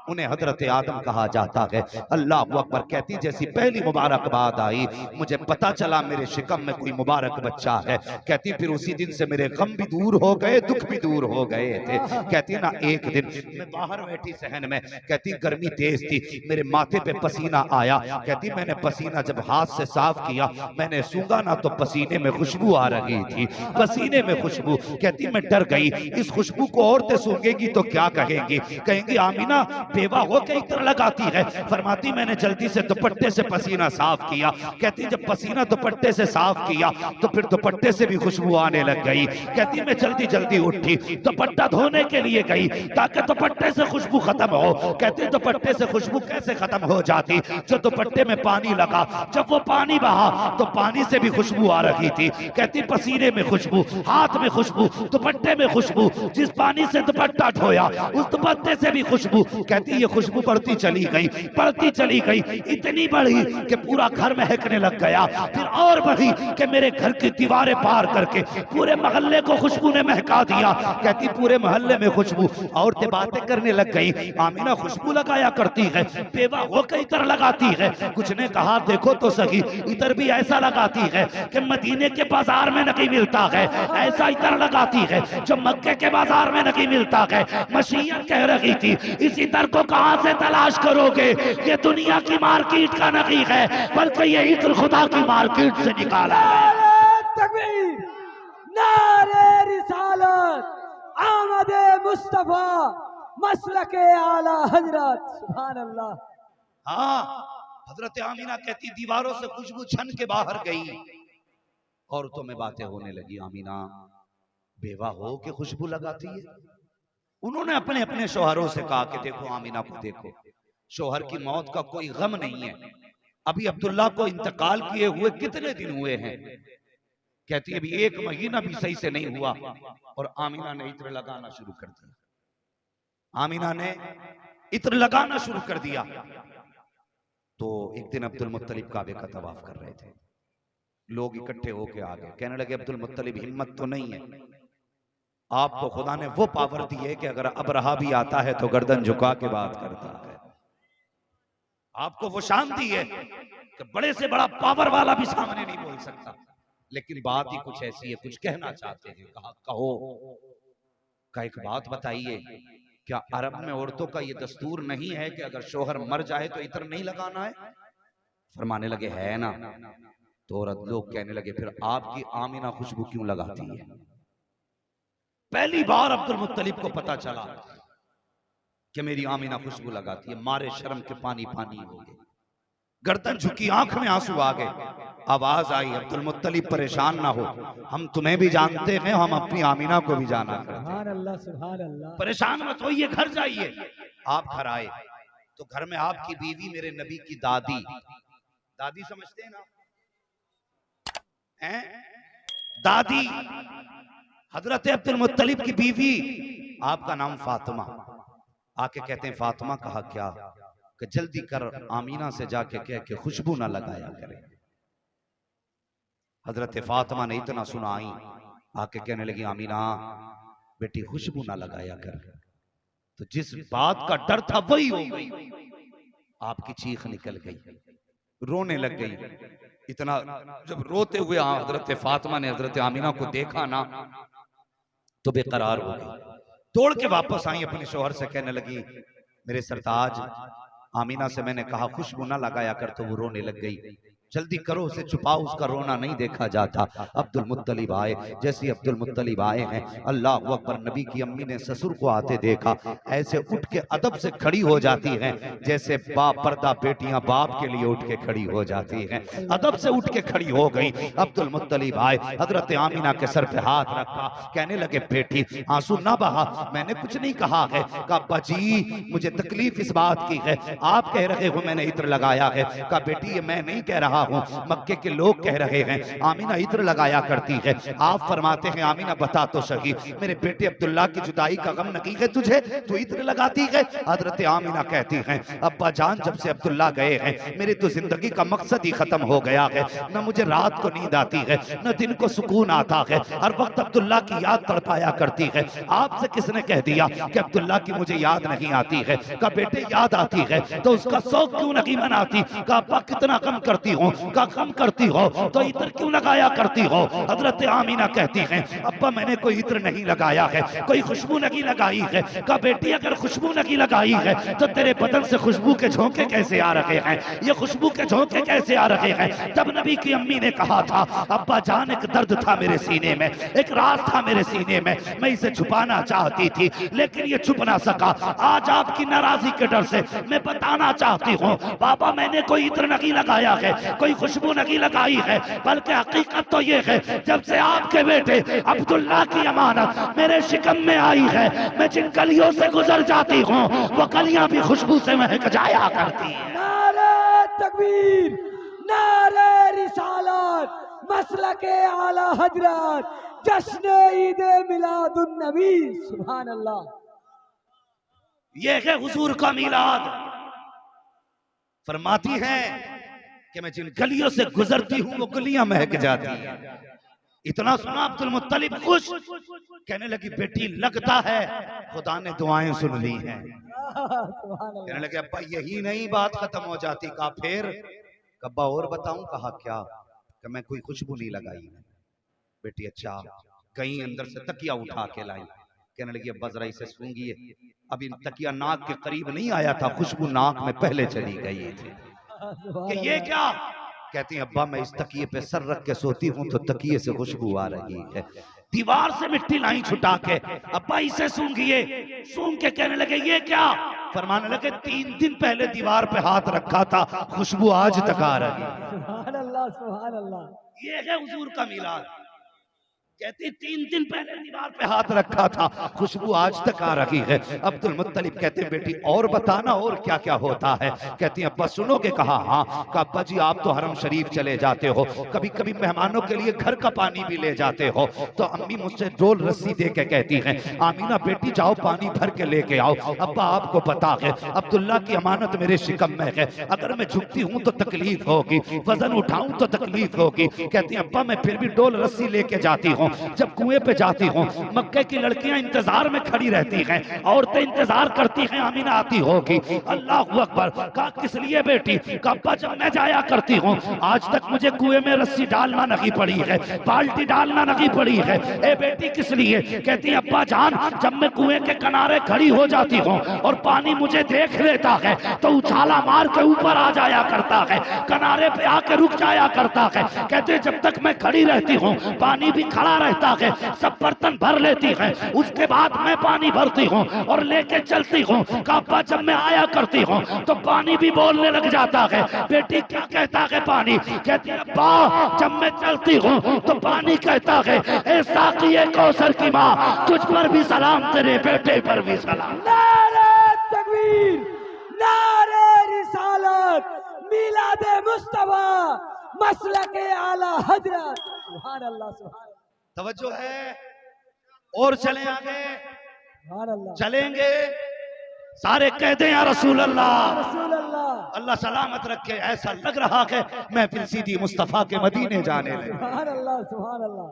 उन्हें हजरत आदम कहा जाता है। अल्लाह अकबर। कहती जैसी पहली मुबारकबाद आई, मुझे पता चला मेरे शिकम में कोई मुबारक बच्चा है। कहती फिर उसी दिन से मेरे गम भी दूर हो गए, दुख भी दूर हो गए थे। कहती ना एक दिन मैं बाहर बैठी सहन में, कहती गर्मी तेज थी, मेरे माथे पे पसीना आया। कहती मैंने पसीना जब हाथ से साफ किया, मैंने सूंघा ना तो पसीने में खुशबू आ रही थी, पसीने में खुशबू। कहती मैं डर गई, इस खुशबू को औरतें सूंघेंगी तो क्या कहेंगी? कहेंगी आमीना बेवा हो के इत्र लगाती है। फरमाती मैंने जल्दी से दुपट्टे से पसीना साफ किया। कहती जब पसीना दुपट्टे से साफ किया तो फिर दुपट्टे से भी खुशबू आने लग गई। कहती मैं जल्दी जल्दी उठी, दुपट्टा धोने के लिए गई ताकि दुपट्टे से खुशबू खत्म हो। कहती दुपट्टे से खुशबू कैसे खत्म हो जाती? जो दुपट्टे में पानी लगा, जब वो पानी बहा तो पानी से भी खुशबू आ रही थी। कहती पसीने में खुशबू, हाथ में खुशबू, दुपट्टे में खुशबू, जिस पानी से दुपट्टा धोया उस दुपट्टे से भी खुशबू। कहती ये खुशबू बढ़ती चली गई, बढ़ती चली गई, इतनी बढ़ी कि पूरा घर महकने लग गया। फिर और बढ़ी कि मेरे घर की दीवारें पार करके पूरे मोहल्ले को खुशबू ने महका दिया। कहती पूरे मोहल्ले में खुशबू। औरतें बातें करने लग गई, आमीना खुशबू लगाया करती है, बेवा होकर इतर लगाती है। कुछ ने कहा देखो तो सही, इतर भी ऐसा लगाती है कि मदीने के बाजार में नहीं मिलता है, ऐसा इतर लगाती है जो मक्के के बाजार में नहीं मिलता है। मशीयत कह रही थी इस इतर को कहां से तलाश करोगे? ये दुनिया की मार्केट का नहीं है, बल्कि ये इत्र खुदा की मार्केट से निकाला है। तकबीर, मुस्तफा मसलक आला हजरत। सुभान अल्लाह। हाँ, हजरत आमीना कहती दीवारों से खुशबू छन के बाहर गई, औरतों में बातें होने लगी। आमीना बेवा हो के खुशबू लगाती है। उन्होंने अपने अपने शौहरों से कहा कि देखो आमीना को देखो, शौहर की मौत का कोई गम नहीं है, अभी अब्दुल्ला को इंतकाल किए हुए कितने दिन हुए हैं। कहती है अभी 1 महीना भी सही से नहीं हुआ। और आमीना ने इत्र लगाना शुरू कर दिया। आमीना ने इत्र लगाना शुरू कर दिया। तो एक दिन अब्दुल मुत्तलिब काबे का तवाफ कर रहे थे, लोग इकट्ठे होके आ गए, कहने लगे अब्दुल मुत्तलिब हिम्मत तो नहीं है, आपको खुदा ने वो पावर दी है कि अगर अबरहा भी आता है तो गर्दन झुका के बात करता है। आपको वो शान दी है कि बड़े से बड़ा पावर वाला भी सामने नहीं बोल सकता। लेकिन बात ही कुछ ऐसी है, कुछ कहना चाहते हैं। कहा कहो का एक बात बताइए, क्या अरब में औरतों का ये दस्तूर नहीं है कि अगर शोहर मर जाए तो इत्र नहीं लगाना है? फरमाने लगे है ना। तो औरत लोग कहने लगे फिर आपकी आमीना खुशबू क्यों लगाती है? पहली बार अब्दुल मुत्तलिब को पता चला कि मेरी आमीना खुशबू लगाती है। मारे शर्म के पानी पानी हो गए, गर्दन झुकी, आंख में आंसू आ गए। आवाज आई अब्दुल मुत्तलिब परेशान ना हो, हम तुम्हें भी जानते हैं, हम अपनी आमीना को भी जाना करते हैं। सुभान अल्लाह, सुभान अल्लाह। परेशान मत होइए, घर जाइए। आप घर आए तो घर में आपकी बीवी मेरे नबी की दादी, दादी समझते हैं ना हैं? दादी हजरत अब्दुल मुत्तलिब की बीवी, आपका नाम फातिमा। आके कहते हैं फातिमा कहा क्या? कि जल्दी कर आमीना से जाके कह के खुशबू ना लगाया करे। हजरत फातिमा ने इतना सुना, आई आके कहने लगी आमीना बेटी खुशबू ना लगाया कर। तो जिस बात का डर था वही हो गई, आपकी चीख निकल गई, रोने लग गई। इतना जब रोते हुए हजरत फातिमा ने हजरत आमीना को देखा ना तो बेकरार हो गई, दौड़ के वापस आई, अपने शोहर से कहने लगी मेरे सरताज आमीना से मैंने कहा खुशबू ना लगाया कर, तो वो रोने लग गई। जल्दी करो उसे छुपाओ, उसका रोना नहीं देखा जाता। अब्दुल मुत्तलिब आए, जैसे अब्दुल मुत्तलिब आए हैं अल्लाह अकबर, नबी की अम्मी ने ससुर को आते देखा, ऐसे उठ के अदब से खड़ी हो जाती हैं जैसे बाप पर्दा बेटियां बाप के लिए उठ के खड़ी हो जाती हैं। अदब से उठ के खड़ी हो गई। अब्दुल मुत्तलिब आए, हजरत आमीना के सर पे हाथ रखा, कहने लगे बेटी आंसू ना बहा, मैंने कुछ नहीं कहा है। कहा अब्बा जी मुझे तकलीफ इस बात की है, आप कह रहे हो मैंने इत्र लगाया है। कहा बेटी ये मैं नहीं कह रहा हूं, मक्के के लोग कह रहे हैं आमीना इत्र लगाया करती है। आप फरमाते हैं आमीना बता तो सही, मेरे बेटे अब्दुल्ला की जुदाई का गम नहीं है तुझे, तू इत्र लगाती है? हजरत आमीना कहती हैं अब्बा जान जब से अब्दुल्ला गए हैं मेरी तो जिंदगी का मकसद ही खत्म हो गया है। न मुझे रात को नींद आती है, न दिन को सुकून आता है, हर वक्त अब्दुल्ला की याद तड़पाया करती है। आपसे किसने कह दिया कि अब्दुल्ला की मुझे याद नहीं आती है? का बेटे याद आती है तो उसका शौक क्यों नहीं मनाती? का अब्बा कितना कम करती हूँ, का कम करती हो तो इत्र क्यों लगाया करती हो? हजरत आमीना कहती हैं अब्बा मैंने कोई इत्र नहीं लगाया है, कोई खुशबू नहीं लगाई है। का बेटी अगर खुशबू नहीं लगाई है तो तेरे बदन से खुशबू के झोंके कैसे आ रहे हैं? ये खुशबू के झोंके कैसे आ रहे हैं? तब नबी की अम्मी ने कहा था अब्बा जान एक दर्द था मेरे सीने में, एक राज था मेरे सीने में, मैं इसे छुपाना चाहती थी लेकिन ये छुप ना सका। आज आपकी नाराजगी के डर से मैं बताना चाहती हूँ बाबा मैंने कोई इत्र नहीं लगाया है, कोई खुशबू नहीं लगाई है, बल्कि हकीकत तो ये है जब से आपके बेटे अब्दुल्ला की अमानत मेरे शिकम में आई है, मैं जिन गलियों से गुजर जाती हूँ वो गलियां भी खुशबू से महक जाया करती हैं। नारे तकबीर, नारे रिसालत, मसलके आला हजरत, जश्न ईद मिलादुन नबी। सुभान अल्लाह। ये है हुजूर का मिलाद। फरमाती हैं कि मैं जिन गलियों से गुजरती हूँ वो गलियां महक जाती हैं। इतना सुना अब्दुल मुत्तलिब खुश, कहने लगी बेटी लगता है खुदा ने दुआएं सुन ली हैं। कहने लगे अब्बा यही नहीं बात खत्म हो जाती। कहा फिर? अब्बा और बताऊं? कहा क्या? कि मैं कोई खुशबू नहीं लगाई। बेटी अच्छा। कहीं अंदर से तकिया उठा के लाई, कहने लगी अब्बा जरा इसे सूंघिए। अब इन तकिया नाक के करीब नहीं आया था, खुशबू नाक में पहले चली गई थी। कि ये क्या? कहती है अब्बा मैं इस तकिए पे सर रख के सोती हूँ तो तकिए से खुशबू आ रही है। दीवार से मिट्टी लाई छुटा के, अब्बा इसे सूंघिए। सूंघ के कहने लगे ये क्या? फरमाने लगे 3 दिन पहले दीवार पे हाथ रखा था, खुशबू आज तक आ रही है। सुभान अल्लाह, सुभान अल्लाह। ये है हुजूर का मिलाद। कहती 3 दिन पहले दीवार पे हाथ रखा था, खुशबू आज तक आ रही है। अब्दुल मुत्तलिब कहते बेटी और बताना और क्या क्या होता है? कहती अब्बा सुनोगे? कहा हाँ। कहा अब्बा जी आप तो हरम शरीफ चले जाते हो, कभी कभी मेहमानों के लिए घर का पानी भी ले जाते हो, तो अम्मी मुझसे डोल रस्सी दे के कहती है आमीना बेटी जाओ पानी भर के लेके आओ। अब्बा आपको पता है अब्दुल्ला की अमानत मेरे शिकम में है, अगर मैं झुकती हूँ तो तकलीफ होगी, वजन उठाऊं तो तकलीफ होगी। कहती अब्बा मैं फिर भी डोल रस्सी लेके जाती हूँ। जब कुएं पे जाती हूँ मक्के की लड़कियां इंतजार में खड़ी रहती हैं, औरतें इंतजार करती हैं आमीना आती होगी। अल्लाह अकबर। कहा किस लिए बेटी? कहा अब्बा जब मैं जाया करती हूँ आज तक मुझे कुएं में रस्सी डालना नहीं पड़ी है, बाल्टी डालना नहीं पड़ी है। ए बेटी किस लिए? कहती अब्बा जान जब मैं कुएं के किनारे खड़ी हो जाती हूँ और पानी मुझे देख लेता है तो उछाला मार के ऊपर आ जाया करता है, किनारे पे आके रुक जाया करता है। कहते जब तक मैं खड़ी रहती हूँ पानी भी खड़ा रहता है, सब बर्तन भर लेती है, उसके बाद मैं पानी भरती हूँ और लेके चलती हूँ। अब्बा जब मैं आया करती हूँ तो पानी भी बोलने लग जाता है। बेटी क्या कहता है पानी? कहती है अब्बा जब मैं चलती हूँ तो पानी कहता है ए साक़िए कौसर की माँ तुझ पर भी सलाम, तेरे बेटे पर भी सलाम। नारे तकबीर, नारे रिसालत, मिलादे मुस्तफा, मसलके आला हजरत। सुभान अल्लाह, सुभान तवज्जो है। और चले आगे, सुभान अल्लाह, चलेंगे सारे कह दें या रसूल अल्लाह। रसूल अल्लाह। अल्लाह सलामत रखे। ऐसा लग रहा है महफिल सीधी मुस्तफा के मदीने जाने लगे। सुभान अल्लाह, सुभान अल्लाह।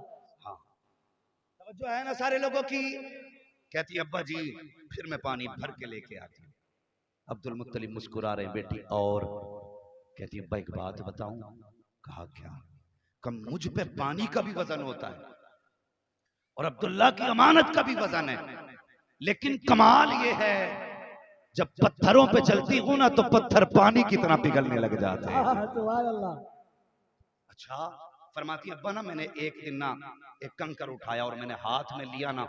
हाँ तवज्जो है ना सारे लोगों की? कहती अब्बा जी फिर मैं पानी भर के लेके आती हूँ। अब्दुल मुत्तलिब मुस्कुरा रहे बेटी और कहती अब्बा एक बात बताऊं? कहा क्या? कम मुझ पे पानी का भी वजन होता है और अब्दुल्ला की अमानत का भी वजन है, लेकिन कमाल ये है जब पत्थरों पे चलती हूं ना तो पत्थर पानी की तरह पिघलने लग जाते हैं। सुभान अल्लाह। अच्छा फरमाती अब्बा ना मैंने एक दिन ना एक कंकर उठाया और मैंने हाथ में लिया ना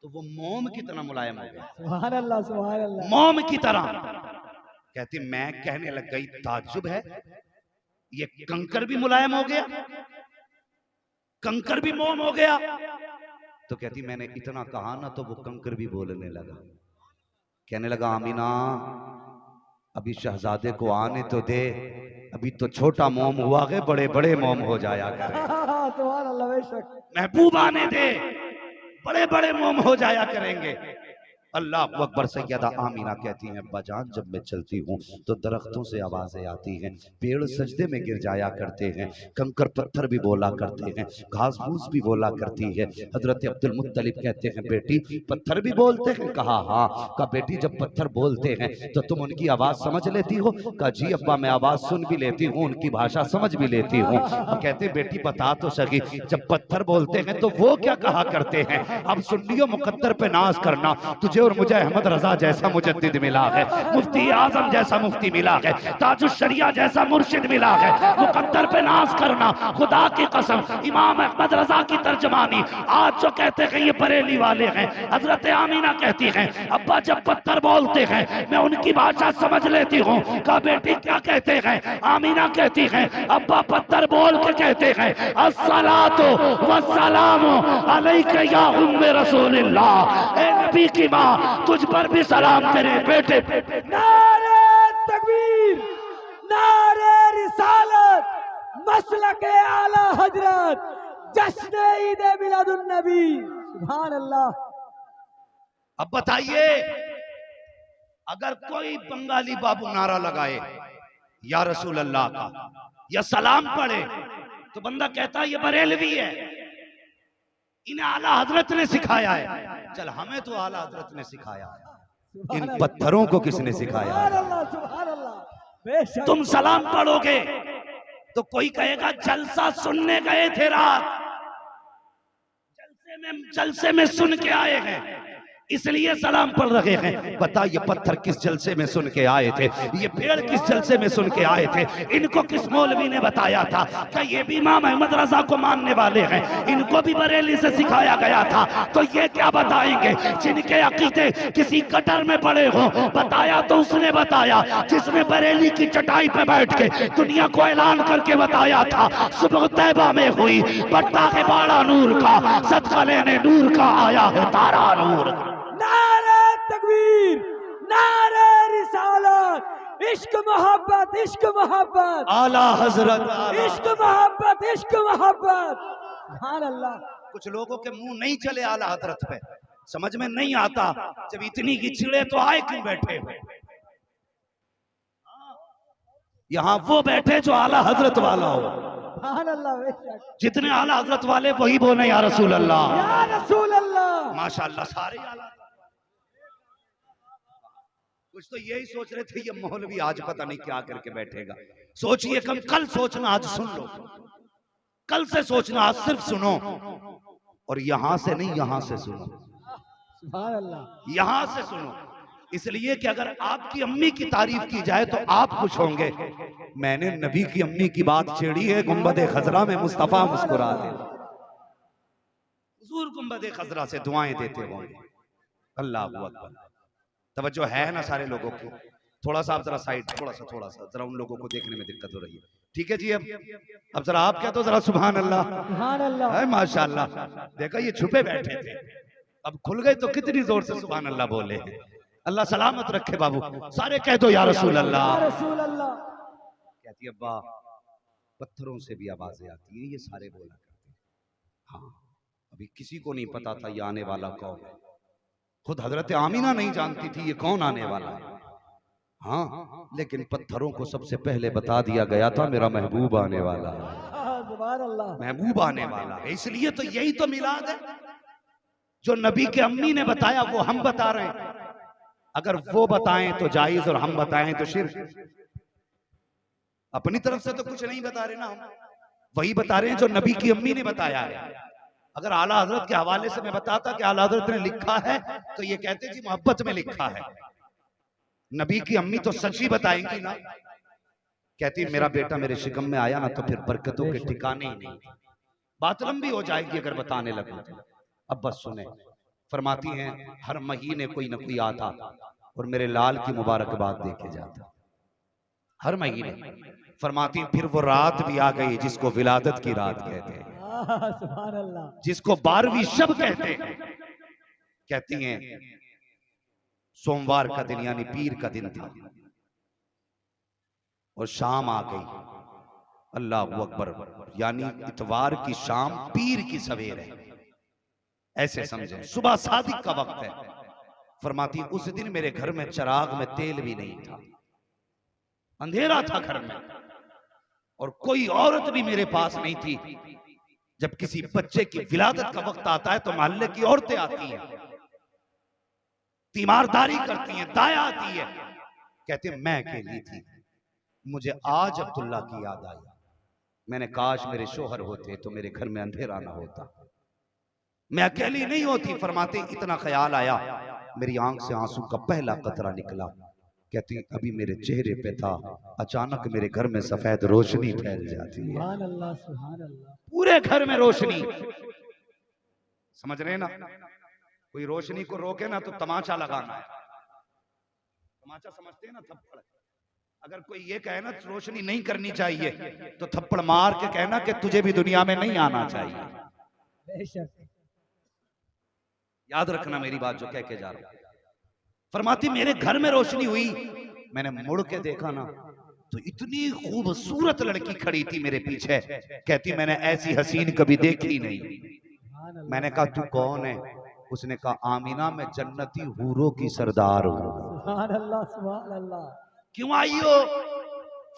तो वो मोम की तरह मुलायम हो गया। सुभान अल्लाह, सुभान अल्लाह। मोम की तरह। कहती मैं कहने लग गई ताज्जुब है ये कंकर भी मुलायम हो गया, कंकर भी मोम हो गया। तो कहती मैंने इतना कहा ना तो वो कंकर भी बोलने लगा, कहने लगा आमीना अभी शहजादे को आने तो दे, अभी तो छोटा मोम हुआ है, बड़े बड़े मोम हो जाया करे। सुभान अल्लाह, बेशक। महबूब आने दे, बड़े बड़े मोम हो जाया करेंगे। अल्लाह अकबर। सैयदा आमीना कहती हैं अब्बा जान जब मैं चलती हूँ तो दरख्तों से आवाजें आती हैं, पेड़ सजदे में गिर जाया करते हैं, कंकर पत्थर भी बोला करते हैं, घास फूस भी बोला करती है। हजरत अब्दुल मुत्तलिब कहते हैं बेटी पत्थर भी बोलते हैं? कहा हाँ। कहा बेटी जब पत्थर बोलते हैं तो तुम उनकी आवाज समझ लेती हो? कहा जी अब्बा मैं आवाज सुन भी लेती हूँ, उनकी भाषा समझ भी लेती हूँ। कहते बेटी बता तो सही जब पत्थर बोलते हैं तो वो क्या कहा करते हैं? अब सुन्नियों मुकद्दर पे नाज करना, तुझे और मुझे अहमद रजा जैसा मुजद्दिद मिला है, मुफ्ती आजम जैसा मुफ्ती मिला है, ताजुश शरिया जैसा मुर्शिद मिला है। मुकद्दर पे नाज करना, खुदा की कसम इमाम अहमद रजा की तर्जमानी आज जो कहते हैं ये बरेली वाले हैं। हजरत आमीना कहती हैं अब्बा जब पत्थर बोलते हैं मैं उनकी भाषा समझ लेती हूँ। कहा बेटी क्या कहते हैं? आमीना कहती हैं अब्बा पत्थर बोल के कहते हैं अस्सलातु वस्सलामु अलैका या उम्मे रसूलिल्लाह, ए नबी की माँ तुझ पर भी सलाम तेरे बेटे पे। नारे तकबीर, नारे रिसालत, मसलके आला हजरत, जश्न ईद मिलादुन नबी। सुभान अल्लाह। अब बताइए अगर कोई बंगाली बाबू नारा लगाए या रसूल अल्लाह का या सलाम पढ़े तो बंदा कहता ये बरेलवी है, इन्हें आला हजरत ने सिखाया है। चल हमें तो आला हजरत ने सिखाया है, इन पत्थरों को किसने सिखाया? सुभान अल्लाह, सुभान अल्लाह, बेशक। तुम सलाम पढ़ोगे तो कोई कहेगा जलसा सुनने गए थे रात, जलसे में सुन के आए हैं। इसलिए सलाम पढ़ रहे हैं। बता ये पत्थर किस जलसे में सुन के आए थे, ये पेड़ किस जलसे में सुन के आए थे, इनको किस मौलवी ने बताया था कि ये भी इमाम अहमद रजा को मानने वाले हैं, इनको भी बरेली से सिखाया गया था। तो ये क्या बताएंगे जिनके अकीदे किसी कटर में पड़े हो? बताया तो उसने बताया जिसने बरेली की चटाई पे बैठ के दुनिया को ऐलान करके बताया था सुबह तैबा में हुई पट्टा के बाड़ा नूर का, सदका लेने नूर का आया है तारा नूर। नारे तकबीर, नारे रिसालत, इश्क मोहब्बत, इश्क मोहब्बत, आला हजरत, इश्क मोहब्बत, इश्क मोहब्बत। सुभान अल्लाह। कुछ लोगों के मुंह नहीं चले आला हजरत पे, समझ में नहीं आता जब इतनी की छिड़े तो आए क्यों बैठे हो? यहाँ वो बैठे जो आला हजरत वाला हो। सुभान अल्लाह। बेशक जितने आला हजरत वाले वही बोले या रसूल अल्लाह, या रसूल अल्लाह। माशाअल्लाह सारे आला। कुछ तो यही सोच रहे थे ये मौलवी आज पता नहीं क्या करके बैठेगा। सोचिए कम, कल सोचना आज सुन लो, कल से सोचना आज सिर्फ सुनो, और यहां से नहीं यहां से सुनो, सुभान अल्लाह। यहां से सुनो। इसलिए कि अगर आपकी अम्मी की तारीफ की जाए तो आप खुश होंगे। मैंने नबी की अम्मी की बात छेड़ी है, गुंबद खजरा में मुस्तफा मुस्कुरा दे। हुजूर गुंबद खजरा से दुआएं देते होंगे। अल्लाह अकबर। तवज्जो है ना सारे लोगों की? थोड़ा सा आप जरा साइड, थोड़ा सा जरा उन लोगों को देखने में दिक्कत हो रही है। ठीक है जी, अब जरा आप क्या तो जरा सुभान अल्लाह, सुभान अल्लाह, है माशाअल्लाह। देखा ये छुपे बैठे थे, अब खुल गए तो कितनी जोर से सुभान अल्लाह बोले हैं। अल्लाह सलामत रखे बाबू, सारे कह दो या रसूल अल्लाह। या रसूल अल्लाह। कहती अब्बा पत्थरों से भी आवाजें आती है, ये सारे बोला करते हैं। हाँ, अभी किसी को नहीं पता था ये आने वाला कौन है। खुद हजरत आमीना नहीं जानती थी ये कौन आने वाला है। हाँ, लेकिन पत्थरों को सबसे पहले बता दिया गया था मेरा महबूब आने वाला है, सुभान अल्लाह। महबूब आने वाला है। इसलिए तो यही तो मिलाद है, जो नबी के अम्मी ने बताया वो हम बता रहे हैं। अगर वो बताएं तो जायज और हम बताएं तो शिर्क। अपनी तरफ से तो कुछ नहीं बता रहे ना, हम वही बता रहे हैं जो नबी की अम्मी ने बताया है। अगर आला हजरत के हवाले से मैं बताता कि आला हजरत ने लिखा है तो ये कहते जी मोहब्बत में लिखा है। नबी की अम्मी तो सच ही बताएंगी ना। कहती मेरा बेटा मेरे शिकम में आया ना तो फिर बरकतों के ठिकाने ही नहीं। बात लंबी हो जाएगी अगर बताने लगूं तो। अब बस सुने, फरमाती हैं हर महीने कोई न कोई आता और मेरे लाल की मुबारकबाद दे के जाता, हर महीने। फरमाती फिर वो रात भी आ गई जिसको विलादत की रात कहते हैं, सुभान अल्लाह, जिसको 12वीं शब कहते हैं। कहती हैं सोमवार का दिन यानी पीर का दिन था और शाम आ गई। अल्लाह अकबर, यानी इतवार की शाम पीर की सवेर है, ऐसे समझे। सुबह सादिक का वक्त है। फरमाती उस दिन मेरे घर में चिराग में तेल भी नहीं था, अंधेरा था घर में, और कोई औरत भी मेरे पास नहीं थी। जब किसी बच्चे की विलादत का वक्त आता है तो मोहल्ले की औरतें आती हैं, तीमारदारी करती हैं, दाया आती है। कहते हैं मैं अकेली थी, मुझे आज अब्दुल्ला की याद आई। मैंने काश मेरे शोहर होते तो मेरे घर में अंधेरा ना होता, मैं अकेली नहीं होती। फरमाते इतना ख्याल आया, मेरी आंख से आंसू का पहला कतरा निकला। कहती अभी मेरे चेहरे पे था, अचानक मेरे घर में सफेद रोशनी फैल जाती है। सुभान अल्लाह, सुभान अल्लाह। पूरे घर में रोशनी, समझ रहे ना? कोई रोशनी को रोके ना तो तमाचा लगाना है। तमाचा समझते हैं ना, थप्पड़। अगर कोई ये कहे ना रोशनी नहीं करनी चाहिए तो थप्पड़ मार के कहना कि तुझे भी दुनिया में नहीं आना चाहिए। बेशक। याद रखना मेरी बात जो कह के जा रहा हूं। फरमाती मेरे घर में रोशनी हुई, मैंने मुड़ के देखा ना तो इतनी खूबसूरत लड़की खड़ी थी मेरे पीछे। कहती मैंने ऐसी हसीन कभी देखी नहीं। मैंने कहा तू कौन है? उसने कहा आमीना मैं जन्नती हूरों की सरदार हूं। सुभान अल्लाह, सुभान अल्लाह। क्यों आई हो?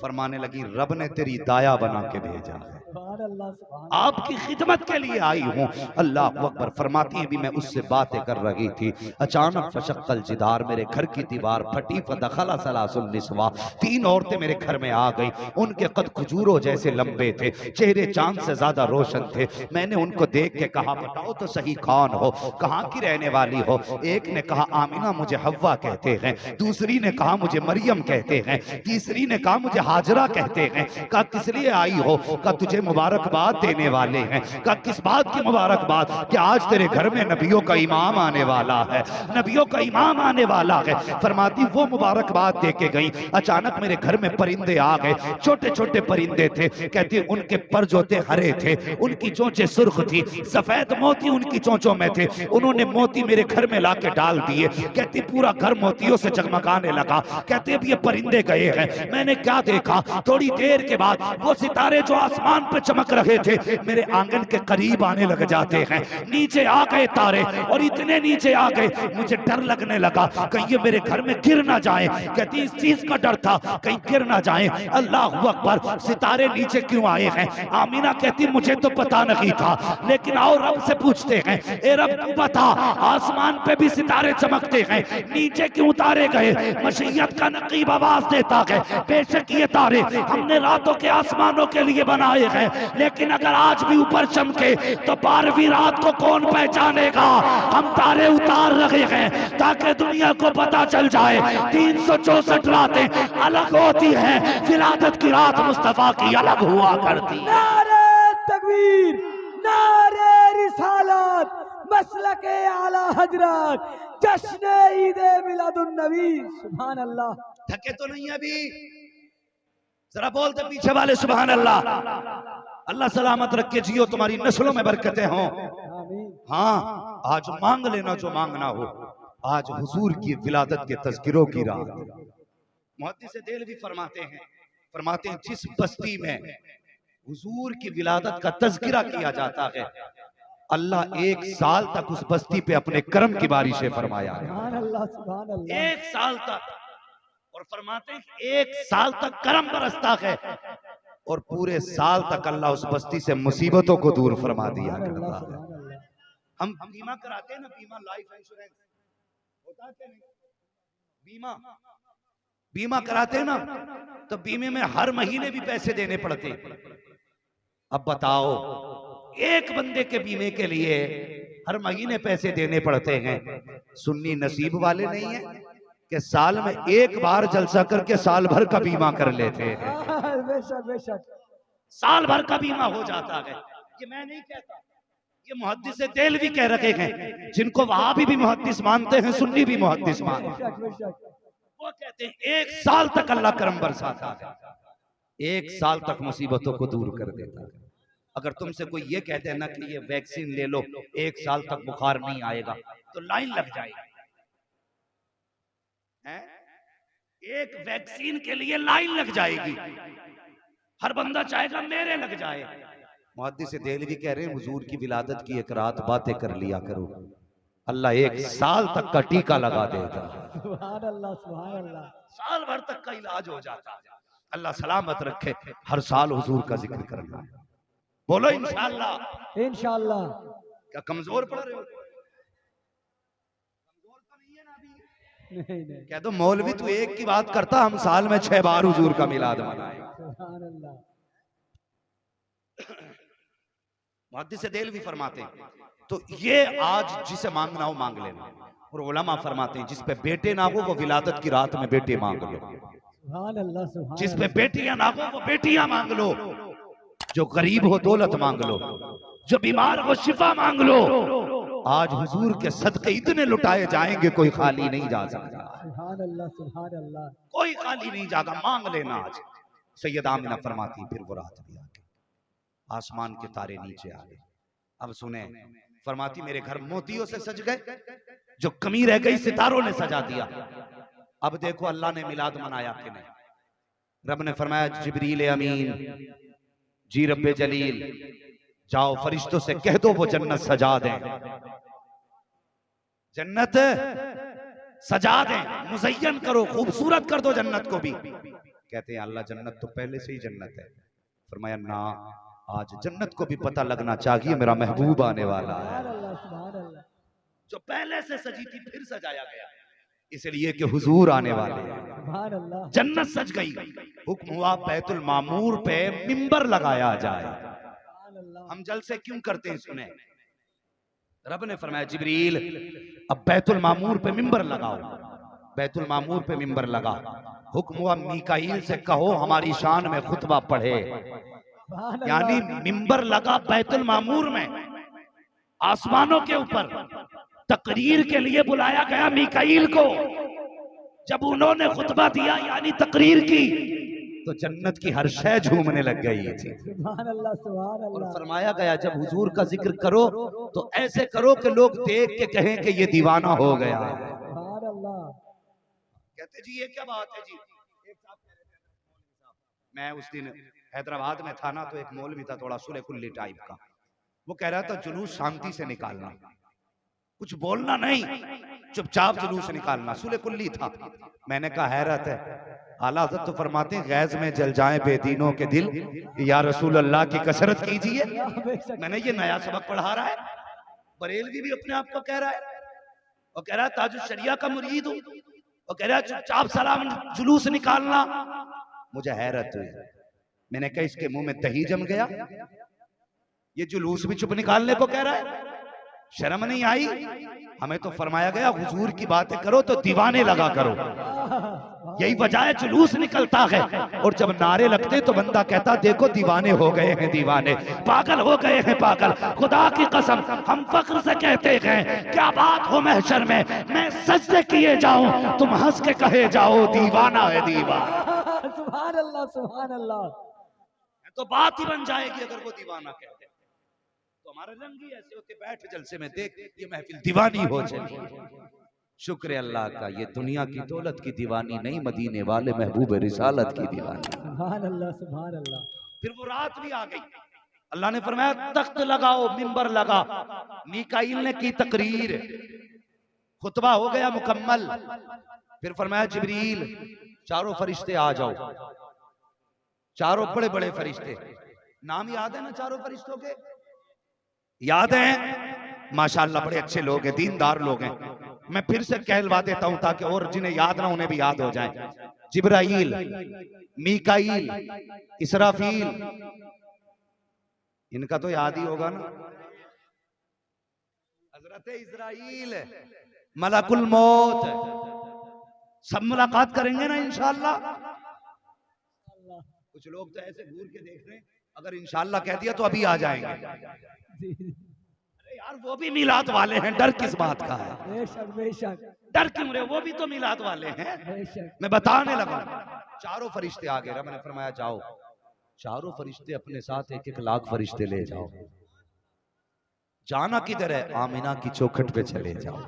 फरमाने लगी रब ने तेरी दाया बना के भेजा है। सुभान अल्लाह, सुभान आपकी खिदमत के लिए आई हूँ। अल्लाह अकबर। फरमाती है भी मैं उससे बातें कर रही थी, अचानक फशक्कल जिदार, मेरे घर की दीवार फटी, फदखला सलासुल निस्वा, 3 औरतें मेरे घर में आ गई। उनके कद खजूरों जैसे लंबे थे, चेहरे चांद से ज्यादा रोशन थे। मैंने उनको देख के कहा बताओ तो सही कौन हो, कहाँ की रहने वाली हो। एक ने कहा आमिना मुझे हव्वा कहते हैं, दूसरी ने कहा मुझे मरियम कहते हैं, तीसरी ने कहा मुझे हाजरा कहते हैं। कहा किस लिए आई हो, कहा तुझे मुबारकबाद देने वाले हैं। कहा किस बात की मुबारकबाद, कि आज तेरे घर में नबियों का इमाम आने वाला है, नबियों का इमाम आने वाला है। फरमाती वो मुबारकबाद दे के गई, अचानक मेरे घर में परिंदे आ गए, छोटे छोटे परिंदे थे। कहती उनके पर जो थे हरे थे, उनकी चोंचें सुर्ख थी, सफेद मोती उनकी चोंचों में थे। उन्होंने मोती मेरे घर में लाके डाल दिए। कहती पूरा घर मोतियों से जगमगाने लगा। कहते अब ये परिंदे गए हैं, मैंने क्या देखा, थोड़ी देर के बाद वो सितारे जो आसमान पे चमक रहे थे मेरे आंगन के करीब आने लग जाते हैं। नीचे आ गए तारे, और इतने नीचे आ गए मुझे डर लगने लगा कहीं ये मेरे घर में गिर ना जाए। कहती इस चीज का डर था कहीं गिर ना जाए। अल्लाह अकबर। सितारे नीचे क्यों आए हैं? आमीना कहती मुझे तो पता नहीं था, लेकिन आओ रब से पूछते हैं, ए रब तू बता, आसमान पे भी सितारे चमकते हैं, नीचे क्यों उतारे गए? मशीयत का नकीब आवाज देता है, बेशक ये तारे हमने रातों के आसमानों के लिए बनाए हैं, लेकिन अगर आज भी ऊपर चमके तो 12वीं रात को कौन पहचानेगा? हम तारे उतार रहे हैं ताकि दुनिया को पता चल जाए 364 रातें अलग होती हैं, विलादत की रात मुस्तफा की अलग हुआ करती है। नारे तकबीर, नारे रिसालत, मसलके आला हजरत, जश्न ईद मिलादुन नबी। सुभान अल्लाह। थके तो नहीं अभी? जरा बोलते पीछे वाले सुभान अल्लाह। अल्लाह सलामत रखे, जियो, तुम्हारी नस्लों में बरकतें हों। आमीन। हाँ, आज मांग लेना जो मांगना हो। आज हुजूर की विलादत के तज़किरों की रात। मुहद्दिस देलवी फरमाते हैं जिस बस्ती में हुजूर की विलादत का तज़किरा किया जाता है, अल्लाह 1 साल तक उस बस्ती पे अपने करम की बारिशें फरमाया है। सुभान अल्लाह, सुभान अल्लाह। 1 साल तक। और फरमाते हैं 1 साल तक करम बरसता है, और पूरे साल तक अल्लाह उस बस्ती से मुसीबतों को दूर फरमा दिया करता है। हम बीमा कराते हैं ना, बीमा, लाइफ इंश्योरेंस होता है क्या नहीं? बीमा कराते हैं ना, तो बीमे में हर महीने भी पैसे देने पड़ते हैं। अब बताओ, एक बंदे के बीमे के लिए हर महीने पैसे देने पड़ते हैं। सुन्नी नसीब वाले नहीं है कि साल में एक बार जलसा करके साल भर का बीमा कर लेते हैं। बेशक बेशक। साल भर का बीमा हो जाता है। ये मैं नहीं कहता, ये मुहद्दिस देलवी कह रखे हैं, जिनको वहाबी भी मुहद्दिस मानते हैं, सुन्नी भी मुहद्दिस मानते हैं। बेशक बेशक। वो कहते हैं 1 साल तक अल्लाह करम बरसाता है, 1 साल तक मुसीबतों को दूर कर देता है। अगर तुमसे कोई ये कहते हैं ना कि ये वैक्सीन ले लो, 1 साल तक बुखार नहीं आएगा, तो लाइन लग जाएगी। एक वैक्सीन के लिए लाइन लग जाएगी, हर बंदा चाहेगा मेरे लग जाए। मुहद्दिस देलवी कह रहे हैं हुजूर की विलादत की एक रात बातें कर लिया करो, अल्लाह 1 साल तक का टीका लगा देगा। सुभान अल्लाह, सुभान अल्लाह। साल भर तक का इलाज हो जाता है। अल्लाह सलामत रखे, हर साल हुजूर का जिक्र करना है। बोलो इंशाअल्लाह। इंशाअल्लाह। क्या कमजोर पड़ रहे हो? कमजोर तो नहीं है ना अभी? नहीं। क्या तो मौलवी तू एक की बात करता, हम साल में 6 बार हुजूर का मिलाद मनाए। सुभान अल्लाह। मुहद्दिस देलवी फरमाते हैं, तो ये आज जिसे मांगना हो मांग लेना। और उलमा फरमाते हैं जिस पे बेटे ना हो वो विलादत की रात में बेटे मांग लो। सुभान अल्लाह, सुभान जिस पे बेटियां ना हो वो बेटियां मांग लो। जो गरीब हो दौलत मांग लो, जो बीमार हो शिफा मांग लो। आज हुजूर के सदके इतने लुटाए जाएंगे, कोई खाली नहीं जा सकता। सुभान अल्लाह, सुभान अल्लाह। कोई खाली नहीं जाएगा, मांग लेना आज। सैयदा आमिना फरमाती फिर वो रात भी आ गई, आसमान के तारे नीचे आ गए। अब सुने, फरमाती मेरे घर मोतियों से सज गए, जो कमी रह गई सितारों ने सजा दिया। अब देखो अल्लाह ने मिलाद मनाया कि नहीं? रब ने फरमाया जिब्रील अमीन जी रब्बे जलील, जाओ फरिश्तों से कह दो वो जन्नत सजा दें, जन्नत सजा दें, मुज़य्यन करो, खूबसूरत कर दो जन्नत को भी। कहते हैं अल्लाह जन्नत तो पहले से ही जन्नत है। फरमाया ना, आज जन्नत को भी पता लगना चाहिए मेरा महबूब आने वाला है। सुभान अल्लाह, सुभान अल्लाह। जो पहले से सजी थी फिर सजाया गया, इसलिए कि हुजूर आने वाले हैं। सुभान अल्लाह, जन्नत सज गई, हुक्म हुआ बैतुल मामूर पे मिंबर लगाया जाए। सुभान अल्लाह। हम जलसे क्यों करते हैं सुने, रब ने फरमाया जिब्रील अब बैतुल मामूर पे मिंबर लगाओ। बैतुल मामूर पे मिंबर लगा, हुक्म हुआ मीकाईल से कहो हमारी शान में खुतबा पढ़े। सुभान अल्लाह। यानी मिंबर लगा बैतुल मामूर में, आसमानों के ऊपर तकरीर के लिए बुलाया गया मीकाईल को। जब उन्होंने खुतबा दिया यानी तकरीर की, तो जन्नत की हर शय झूमने लग गई थी। सुभान अल्लाह, सुभान और अल्लाह। फरमाया गया जब हुजूर का जिक्र करो तो ऐसे करो कि लोग देख के कहें कि ये दीवाना हो गया। सुभान अल्लाह। कहते जी ये क्या बात है जी। एक साहब कह रहे थे, मैं उस दिन हैदराबाद में था ना, तो एक मौलवी था थोड़ा सुले कुल्ली टाइप का, वो कह रहा था जुलूस शांति से निकालना, कुछ बोलना नहीं, चुपचाप जुलूस निकालना, सुले कुल्ली था। मैंने कहा हैरत है, आला हज़रत तो फरमाते हैं गैस में जल जाए बेदीनों के दिल, या रसूल अल्लाह की कसरत कीजिए। मैंने ये नया सबक पढ़ा रहा है, बरेलवी भी अपने आप को कह रहा है, और कह रहा है ताजुल शरिया का मुरीद हूं, और कह रहा है चुपचाप सलाम जुलूस निकालना। मुझे हैरत हुई, मैंने कहा इसके मुंह में दही जम गया, ये जुलूस भी चुप निकालने को कह रहा है, शर्म नहीं आई। हमें तो फरमाया गया हुजूर की बातें करो तो दीवाने लगा करो, यही वजह है जुलूस निकलता है। और जब नारे लगते तो बंदा कहता देखो दीवाने हो गए हैं, दीवाने पागल हो गए हैं, पागल। खुदा की कसम हम फख्र से कहते हैं क्या बात हो महशर में, मैं सजदे किए जाऊं तुम हंस के कहे जाओ दीवाना है दीवाना। सुभान अल्लाह, सुभान अल्लाह। तो बात ही बन जाएगी अगर वो दीवाना कहते। तो हमारे रंग ही ऐसे होते, बैठ जलसे में देख ये महफिल दीवानी हो चली। शुक्र अल्लाह का, ये दुनिया की दौलत की दीवानी नहीं, मदीने वाले महबूब रिसालत की दीवानी। सुभान अल्लाह, सुभान अल्लाह। फिर वो रात भी आ गई, अल्लाह ने फरमाया तख्त लगाओ, मिंबर लगा। मीकाईल ने की तकरीर, खुतबा हो गया मुकम्मल। फिर फरमाया जिब्रील चारों फरिश्ते आ जाओ। चारों बड़े बड़े फरिश्ते, नाम याद है ना चारों फरिश्तों के, याद है माशाअल्लाह, बड़े अच्छे लोग हैं, दीनदार लोग हैं। मैं फिर से कहलवा देता हूं ताकि और जिन्हें याद ना उन्हें भी याद हो जाए। जिब्राईल, मीकाईल, इसराफील, इनका तो याद ही होगा ना। हजरत इजराइल, मलकुल मौत, सब मुलाकात करेंगे ना इंशाअल्लाह। कुछ लोग तो ऐसे घूर के देख रहे हैं, अगर इंशाअल्लाह कह दिया तो अभी आ जाएंगे। अरे यार वो भी मिलाद वाले हैं, डर किस बात का है, बेशक बेशक, डर क्यों रहे, वो भी तो मिलाद वाले हैं। बेशक। मैं बताने लगा, चारों फरिश्ते आ गए। रब ने फरमाया जाओ चारों फरिश्ते अपने साथ 1-1 लाख फरिश्ते ले जाओ। जाना किधर है, आमिना की चौखट पे चले जाओ।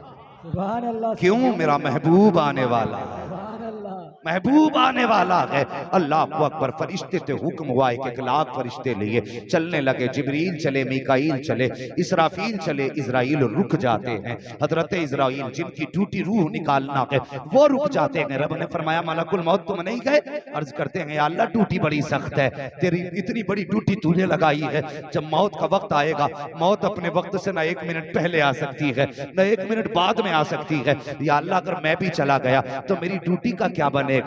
सुभान अल्लाह। क्यों, मेरा महबूब आने वाला है, सुभान अल्लाह। महबूब आने वाला है। अल्लाह अकबर, फरिश्ते थे, हुक्म हुआ 1-1 लाख फरिश्ते लिए चलने लगे। जिब्रील चले, मीकाईल चले, इसराफील चले, इजराइल रुक जाते हैं। हजरत इजराइल जिनकी ड्यूटी रूह निकालना है वो रुक जाते हैं। रब ने फरमाया मलकुल मौत तुम नहीं गए? अर्ज करते हैं या अल्लाह ड्यूटी बड़ी सख्त है, तेरी इतनी बड़ी ड्यूटी तूने लगाई है, जब मौत का वक्त आएगा मौत अपने वक्त से ना 1 मिनट पहले आ सकती है ना 1 मिनट बाद में आ सकती है। या अल्लाह अगर मैं भी चला गया तो मेरी ड्यूटी का क्या बनेगा,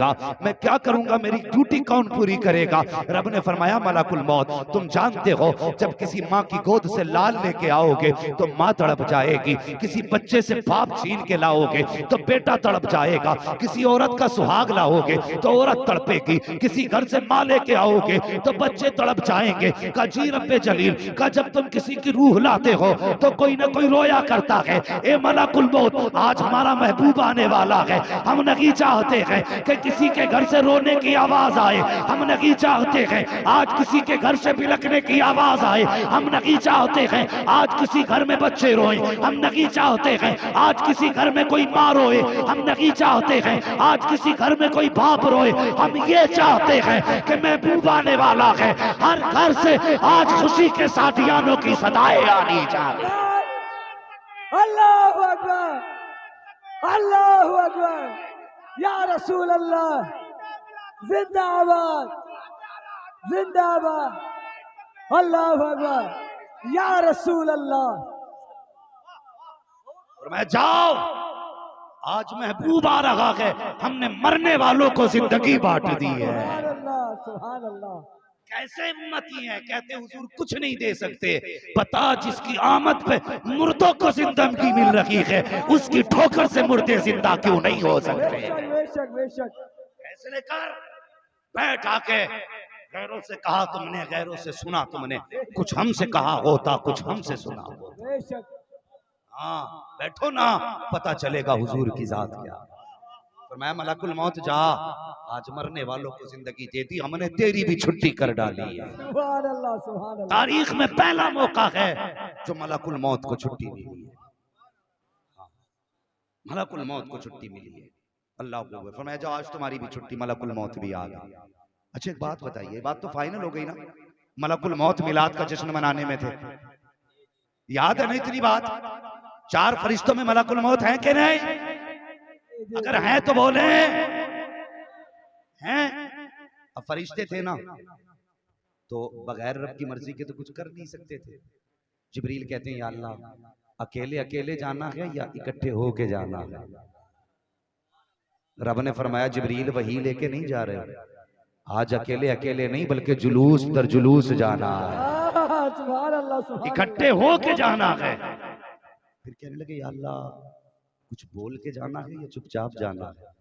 मैं क्या करूंगा, मेरी ड्यूटी कौन पूरी करेगा? रब ने फरमाया मलकुल मौत तुम जानते हो जब किसी माँ की गोद से लाल लेके आओगे तो माँ तड़प जाएगी, किसी बच्चे से बाप छीन के लाओगे तो बेटा तड़प जाएगा, किसी औरत का सुहाग लाओगे तो औरत तड़पेगी, किसी घर से माँ लेके आओगे तो बच्चे तड़प जाएंगे। का जी रब्बे जलील का जब तुम किसी की रूह लाते हो तो कोई ना कोई रोया करता है। ए मलकुल मौत आज हमारा महबूब आने वाला है, हम नहीं चाहते हैं कि किसी के घर से रोने की आवाज आए, हम नहीं चाहते हैं आज किसी के घर से बिलखने की आवाज आए, हम नहीं चाहते हैं आज किसी घर में बच्चे रोए, हम नहीं चाहते हैं आज किसी घर में कोई माँ रोए, हम नहीं चाहते हैं आज किसी घर में कोई बाप रोए। हम ये चाहते हैं कि महबूब आने वाला है, हर घर से आज खुशी के साथियानों की सदाएं आनी चाहिए। अल्लाहु अकबर, अल्लाहु अकबर, या रसूल अल्लाह, जिंदाबाद जिंदाबाद अल्लाह अकबर या रसूल अल्लाह। और मैं जाओ, आज महबूब आ रहा है, हमने मरने वालों को जिंदगी बांट दी है। सुभान अल्लाह सुभान अल्लाह। कैसे उम्मती हैं, कहते हुजूर कुछ नहीं दे सकते, बता जिसकी आमद पे मुर्दों को जिंदगी मिल रही है, उसकी ठोकर से मुर्दे जिंदा क्यों नहीं हो सकते। बेशक बेशक बेशक। फैसले कर, बैठ आके। गैरों से कहा तुमने, गैरों से सुना तुमने, कुछ हमसे कहा होता, कुछ हमसे सुना होता। बेशक। हाँ बैठो ना, पता चलेगा हुजूर की जात क्या। तो मैं मलकुल मौत जा, आज मरने वालों को जिंदगी दे दी, हमने तेरी भी छुट्टी कर डाली है। सुभान अल्लाह सुभान अल्लाह। तारीख में पहला मौका है जो मलकुल मौत को छुट्टी मिली है। मलकुल मौत को छुट्टी मिली है। अल्लाह को फरमाया जाओ, आज तुम्हारी भी छुट्टी, मलकुल मौत भी आ गई। अच्छा एक बात बताइए, बात तो फाइनल हो गई ना, मलकुल मौत मिलाद का जश्न मनाने में थे, याद है ना इतनी बात। 4 फरिश्तों में मलकुल मौत है कि नहीं? अगर हैं तो बोले हैं। अब फरिश्ते थे ना, तो बगैर रब की मर्जी के तो कुछ कर नहीं सकते थे। जिब्रील कहते हैं या अल्लाह, अकेले अकेले जाना है या इकट्ठे होके जाना है? रब ने फरमाया जिब्रील वही लेके नहीं जा रहे, आज अकेले अकेले नहीं बल्कि जुलूस दर जुलूस जाना है, सुभान अल्लाह। इकट्ठे होके जाना है। फिर कहने लगे या अल्लाह, कुछ बोल के जाना है या चुपचाप जाना है?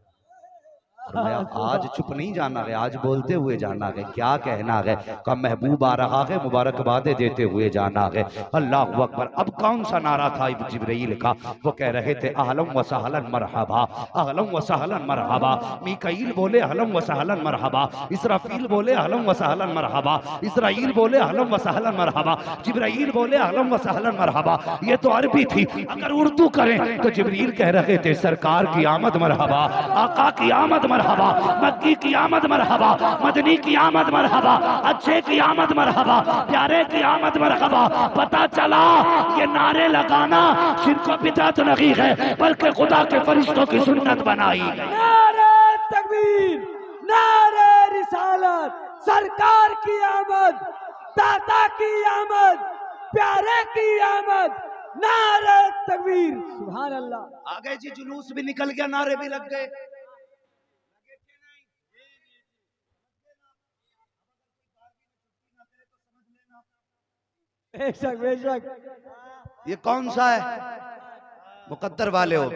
फरमाया आज चुप नहीं जाना है, आज बोलते हुए जाना है। क्या कहना है? का महबूब आ रहा है, मुबारकबादें देते हुए जाना है। अल्लाह अकबर। अब कौन सा नारा था जिब्रील का? वो कह रहे थे अहलन व सहलन मरहबा, अहलन व सहलन मरहबा। मीकाईल बोले अहलन व सहलन मरहबा, इसराफील बोले अहलन व सहलन मरहबा, इस्राईल बोले अहलन व सहलन मरहबा, जिब्राईल बोले अहलन व सहलन मरहबा। ये तो अरबी थी, अगर उर्दू करें तो जिब्रील कह रहे थे सरकार की आमद मरहबा, आका की आमद मरहबा, मक्की की आमद मरहबा, मदनी की आमद मरहबा, अच्छे की आमद मरहबा, प्यारे की आमद मरहबा। पता चला ये नारे लगाना शिर्क व बिदअत नहीं है, बल्कि खुदा के फरिश्तों की सुन्नत बनाई गई। नारे तकबीर, नारे रिसालत, सरकार की आमद, दाता की आमद, प्यारे की आमद, नारे तकबीर। सुभान अल्लाह। आ गए जी, जुलूस भी निकल गया, नारे भी लग गए। बेशक बेशक। ये कौन सा है? मुकद्दर वाले हो,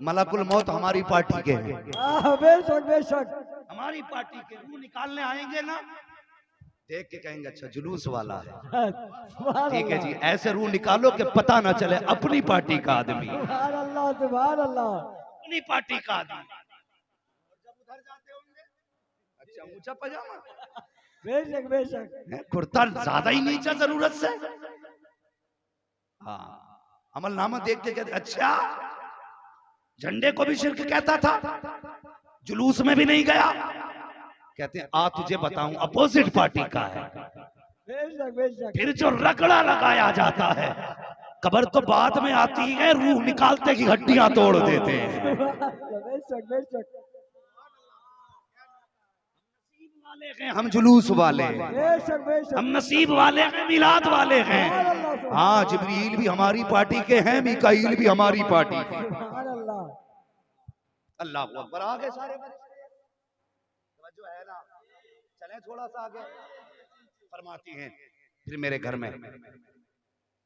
मलकुल मौत हमारी पार्टी के हैं, बेशक बेशक। हमारी पार्टी के। रूह निकालने आएंगे ना, देख के कहेंगे अच्छा जुलूस वाला है। ठीक है जी, ऐसे रूह निकालो कि पता ना चले अपनी पार्टी का आदमी, सुभान अल्लाह सुभान अल्लाह। अपनी पार्टी का आदमी। जब उधर जाते होंगे अच्छा ऊंचा पजामा, बेशक बेशक। कुर्ता ज्यादा ही नीचा जरूरत से। हाँ, अमल नामा देख के कहते अच्छा, झंडे को भी शिर्क कहता था, जुलूस में भी नहीं गया। कहते हैं आ तुझे बताऊं, अपोजिट पार्टी का है। बेशक बेशक। फिर जो रगड़ा लगाया जाता है, कब्र तो बाद में आती है, रूह निकालते की हड्डियां तोड़ देते हैं। बेशक बेशक। हम जुलूस वाले, बेशक बेशक। हम नसीब वाले हैं, मिलाद वाले हैं। हाँ, जिब्रील भी हमारी पार्टी के हैं, मीकाईल भी हमारी पार्टी के। सुभान अल्लाह। अल्लाह अकबर। आ गए सारे जो है ना, चले थोड़ा सा आगे। फरमाती हैं फिर मेरे घर में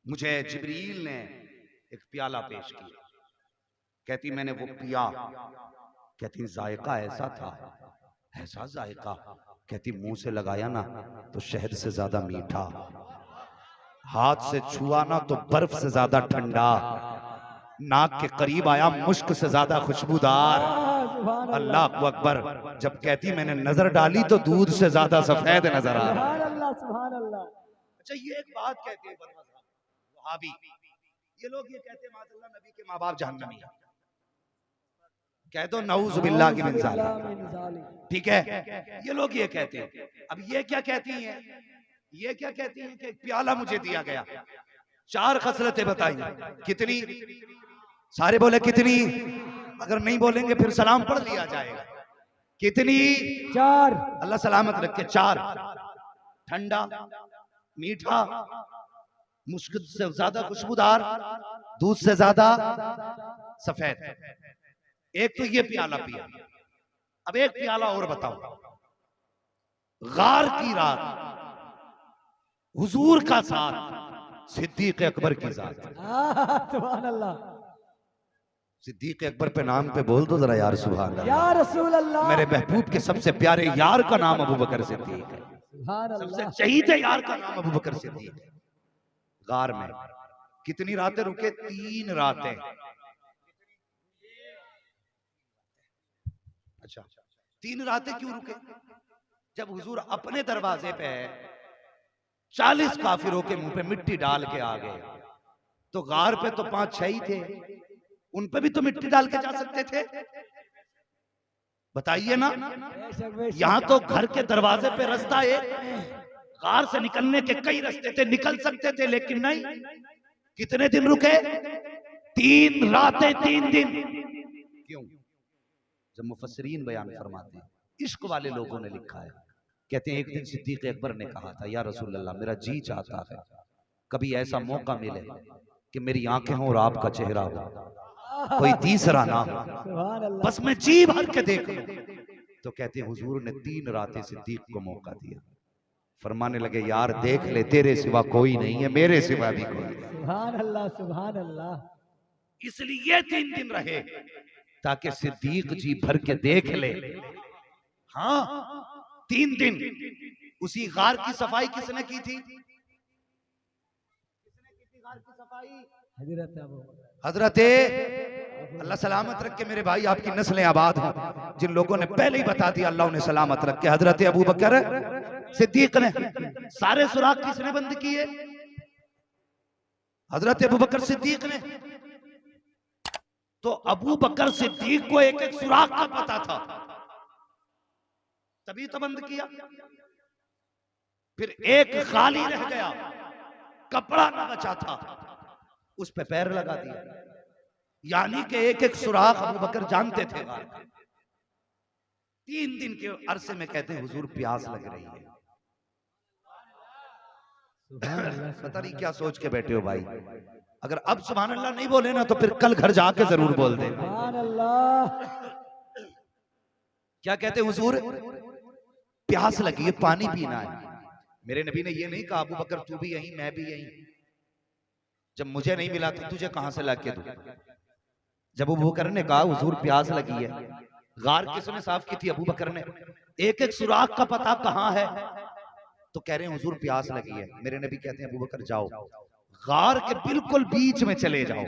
मुझे जिब्रील ने एक प्याला पेश किया। कहती मैंने वो पिया, कहती जायका ऐसा था, ऐसा जायका, कहती मुंह से लगाया ना तो शहद से ज्यादा मीठा, हाथ से छुआ ना तो बर्फ से ज्यादा ठंडा, नाक के करीब आया मुश्क से ज्यादा खुशबूदार। अल्लाह अकबर। जब कहती मैंने नजर डाली तो दूध से ज्यादा सफेद नजर आ रहा। सुभान अल्लाह। अच्छा ये एक बात कहते हैं वहाबी, ये लोग ये कहते हैं माशाअल्लाह नबी के माँ बाप जहन्नमी है, कह दो नऊज़ बिल्लाह की मिन ज़ालिक। ठीक है, ये लोग ये कहते हैं। अब ये क्या कहती हैं? ये क्या कहती हैं कि प्याला मुझे दिया गया, 4 खसलतें बताई। कितनी? सारे बोले कितनी? अगर नहीं बोलेंगे फिर सलाम पढ़ लिया जाएगा। कितनी? 4। अल्लाह सलामत रखे। 4। ठंडा, मीठा, मुश्क से ज्यादा खुशबूदार, दूध से ज्यादा सफेद। एक तो ये प्याला पिया। अब एक प्याला और बताओ। गार की रात, हुजूर का साथ, सिद्दीक अकबर की जात। सुभान अल्लाह। सिद्दीक अकबर पे नाम पे बोल दो जरा यार, सुभान अल्लाह। या रसूल अल्लाह। मेरे महबूब के सबसे प्यारे यार का नाम अबू बकर सिद्दीक है। सुभान सबसे अल्लाह। शहीद यार का नाम अबू बकर सिद्दीक है। गार में कितनी रातें रुके? 3 रातें। अच्छा, 3 रातें क्यों रुके? जब हुजूर अपने दरवाजे पे है, 40 काफिरों के मुंह पे मिट्टी डाल के आ गए, तो गार पे तो 5-6 ही थे, उन पे भी तो मिट्टी डाल के जा सकते थे। बताइए ना। यहां तो घर के दरवाजे पे रास्ता है, गार से निकलने के कई रास्ते थे, निकल सकते थे, लेकिन नहीं। कितने दिन रुके? 3 रातें 3 दिन। क्यों? जब मुफस्सिरीन बयान फरमाते हैं, इश्क वाले लोगों ने लिखा है, कहते हैं एक दिन सिद्दीक अकबर ने कहा था, या रसूल अल्लाह, मेरा जी चाहता है कभी ऐसा मौका मिले कि मेरी आंखें हों और आपका चेहरा हो, कोई तीसरा ना हो, बस मैं जी भर के देखूं। तो कहते हैं हुजूर ने 3 रातें सिद्दीक को मौका दिया। फरमाने लगे, यार देख ले, तेरे सिवा कोई नहीं है, मेरे सिवा भी कोई नहीं। सुभान अल्लाह, सुभान अल्लाह। इसलिए 3 दिन रहे ताकि सिद्दीक जी भर के देख ले। हाँ, 3 दिन। उसी गार की सफाई किसने की थी? गार की सफाई हजरत अल्लाह सलामत रख के मेरे भाई, आपकी नस्लें आबाद हों। जिन लोगों ने पहले ही बता दिया, अल्लाह उन्हें सलामत रख के। हजरत अबू बकर सिद्दीक ने सारे सुराख किसने बंद किए? हजरत अबू बकर सिद्दीक ने। तो अबू बकर सिद्दीक को एक एक सुराख का पता था, तभी तो बंद किया। फिर एक खाली रह गया, कपड़ा न बचा था, उस पे पैर लगा दिया। यानी कि एक एक सुराख अबू बकर जानते थे। 3 दिन के अरसे में कहते हैं हुजूर प्यास लग रही है। पता नहीं क्या सोच के बैठे हो भाई। अगर अब सुभान अल्लाह नहीं बोले ना तो फिर कल घर जाके जरूर बोल दे। सुभान अल्लाह। क्या कहते हैं हुजूर? प्यास लगी है, पानी पीना है। मेरे नबी ने ये नहीं कहा अबू बकर तू भी यहीं मैं भी यहीं, जब मुझे नहीं मिला तो तुझे कहां से लाके दूं। जब अबू बकर ने कहा हुजूर प्यास लगी है, गार किसने साफ की थी? अबू बकर ने। एक एक सुराख का पता कहां है, तो कह रहे हैं हुजूर प्यास लगी है। मेरे नबी कहते हैं अबू बकर जाओ, गार के बिल्कुल बीच में चले जाओ,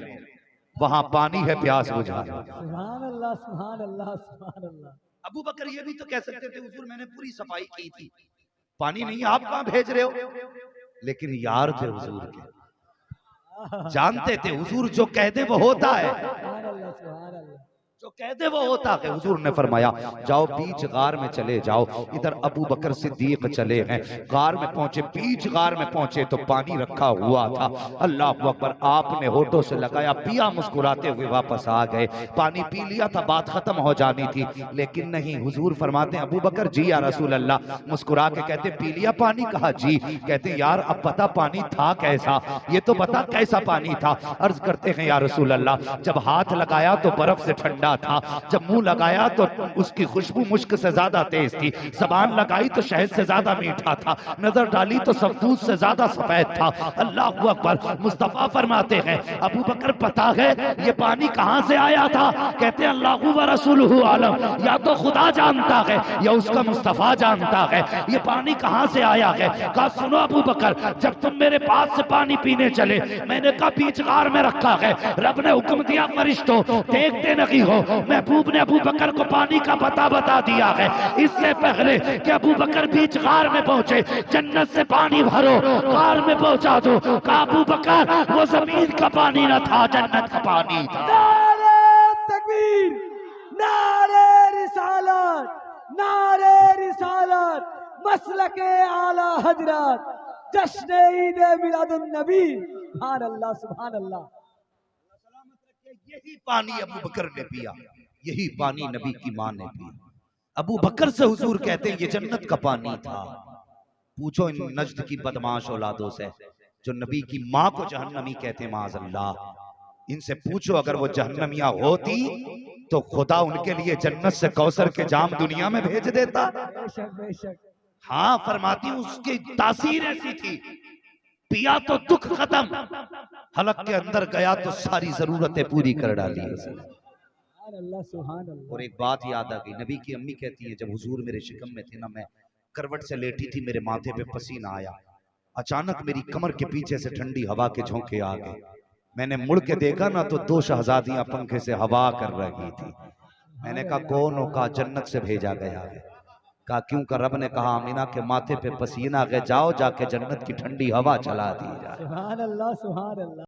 वहां पानी है, प्यास बुझा। सुभान अल्लाह, सुभान अल्लाह, सुभान अल्लाह। अबू बकर ये भी तो कह सकते थे हुजूर मैंने पूरी सफाई की थी, पानी नहीं, आप कहां भेज रहे हो? लेकिन यार थे हुजूर के, जानते थे हुजूर जो कह दे वो होता है, जो कह दे वो होता है। हुजूर ने फरमाया जाओ बीच गार में चले जाओ। इधर अबू बकर सिद्दीक चले हैं, गार में पहुंचे, बीच गार में पहुंचे तो पानी रखा हुआ था। अल्लाह अकबर, आपने होठों से लगाया, पिया, मुस्कुराते हुए वापस आ गए। पानी पी लिया था, बात खत्म हो जानी थी, लेकिन नहीं। हुजूर फरमाते अबू बकर जी या रसूल अल्लाह, मुस्कुरा के कहते पी लिया पानी? कहा जी। कहते यार अब पता पानी था कैसा, ये तो बता कैसा पानी था। अर्ज करते हैं या रसूल अल्लाह, जब हाथ लगाया तो बर्फ से ठंडा था, जब मुंह लगाया तो उसकी खुशबू मुश्क से ज्यादा तेज थी, जबान लगाई तो शहद से ज्यादा मीठा था, नजर डाली तो सफदूद से ज्यादा सफेद था। अल्लाह अकबर। मुस्तफा फरमाते हैं अबू बकर पता है ये पानी कहां से आया था? कहते हैं अल्लाह व रसूलुहु आलम, या तो खुदा जानता है या उसका मुस्तफा जानता है ये पानी कहां से आया है। कहा सुनो अबू बकर, जब तुम मेरे पास से पानी पीने चले, मैंने कहा बीच गार में रखा है, रब ने हुक्म दिया फरिश्तों देखते नहीं हो, महबूब ने अबू बकर को पानी का पता बता दिया है। इससे पहले कि अबू बकर बीच गार में पहुंचे, जन्नत से पानी भरो, गार में पहुंचा दो। कहा अबू बकर वो जमीन का पानी न था, जन्नत का पानी था। नारे तकबीर, नारे रिसालत, नारे रिसालत, मसलके आला हजरत, जश्न ईद मिलादुन नबी। सुभान अल्लाह, सुभान अल्लाह। यही पानी अबू बकर ने पिया, यही पानी नबी की मां ने पिया। अबू बकर से हुजूर कहते हैं ये जन्नत का पानी था। पूछो इन नज्द की बदमाश औलादों से जो नबी की माँ को जहन्नमी कहते माज़अल्लाह, इनसे पूछो अगर वो जहन्नमिया होती तो खुदा उनके लिए जन्नत से कौसर के जाम दुनिया में भेज देता। बेशक बेशक। हाँ, फरमाती हूँ उसकी तासीर ऐसी थी, पिया तो दुख खत्म, हलक के अंदर गया तो सारी जरूरतें पूरी कर डाली उसने। सुभान अल्लाह सुभान अल्लाह। और एक बात याद आ गई, नबी की अम्मी कहती है जब हुजूर मेरे शिकम में थे ना, मैं करवट से लेटी थी, मेरे माथे पे पसीना आया, अचानक मेरी कमर के पीछे से ठंडी हवा के झोंके आ गए, मैंने मुड़ के देखा ना तो दो शहजादियां पंखे से हवा कर रही थी। मैंने कहा कौन हो? कहा जन्नत से भेजा गया है। कहा क्यों? का रब ने कहा अमीना के माथे पे पसीना आ गया, जाओ जाके जन्नत की ठंडी हवा चला दी जाए। सुभान अल्लाह सुभान अल्लाह।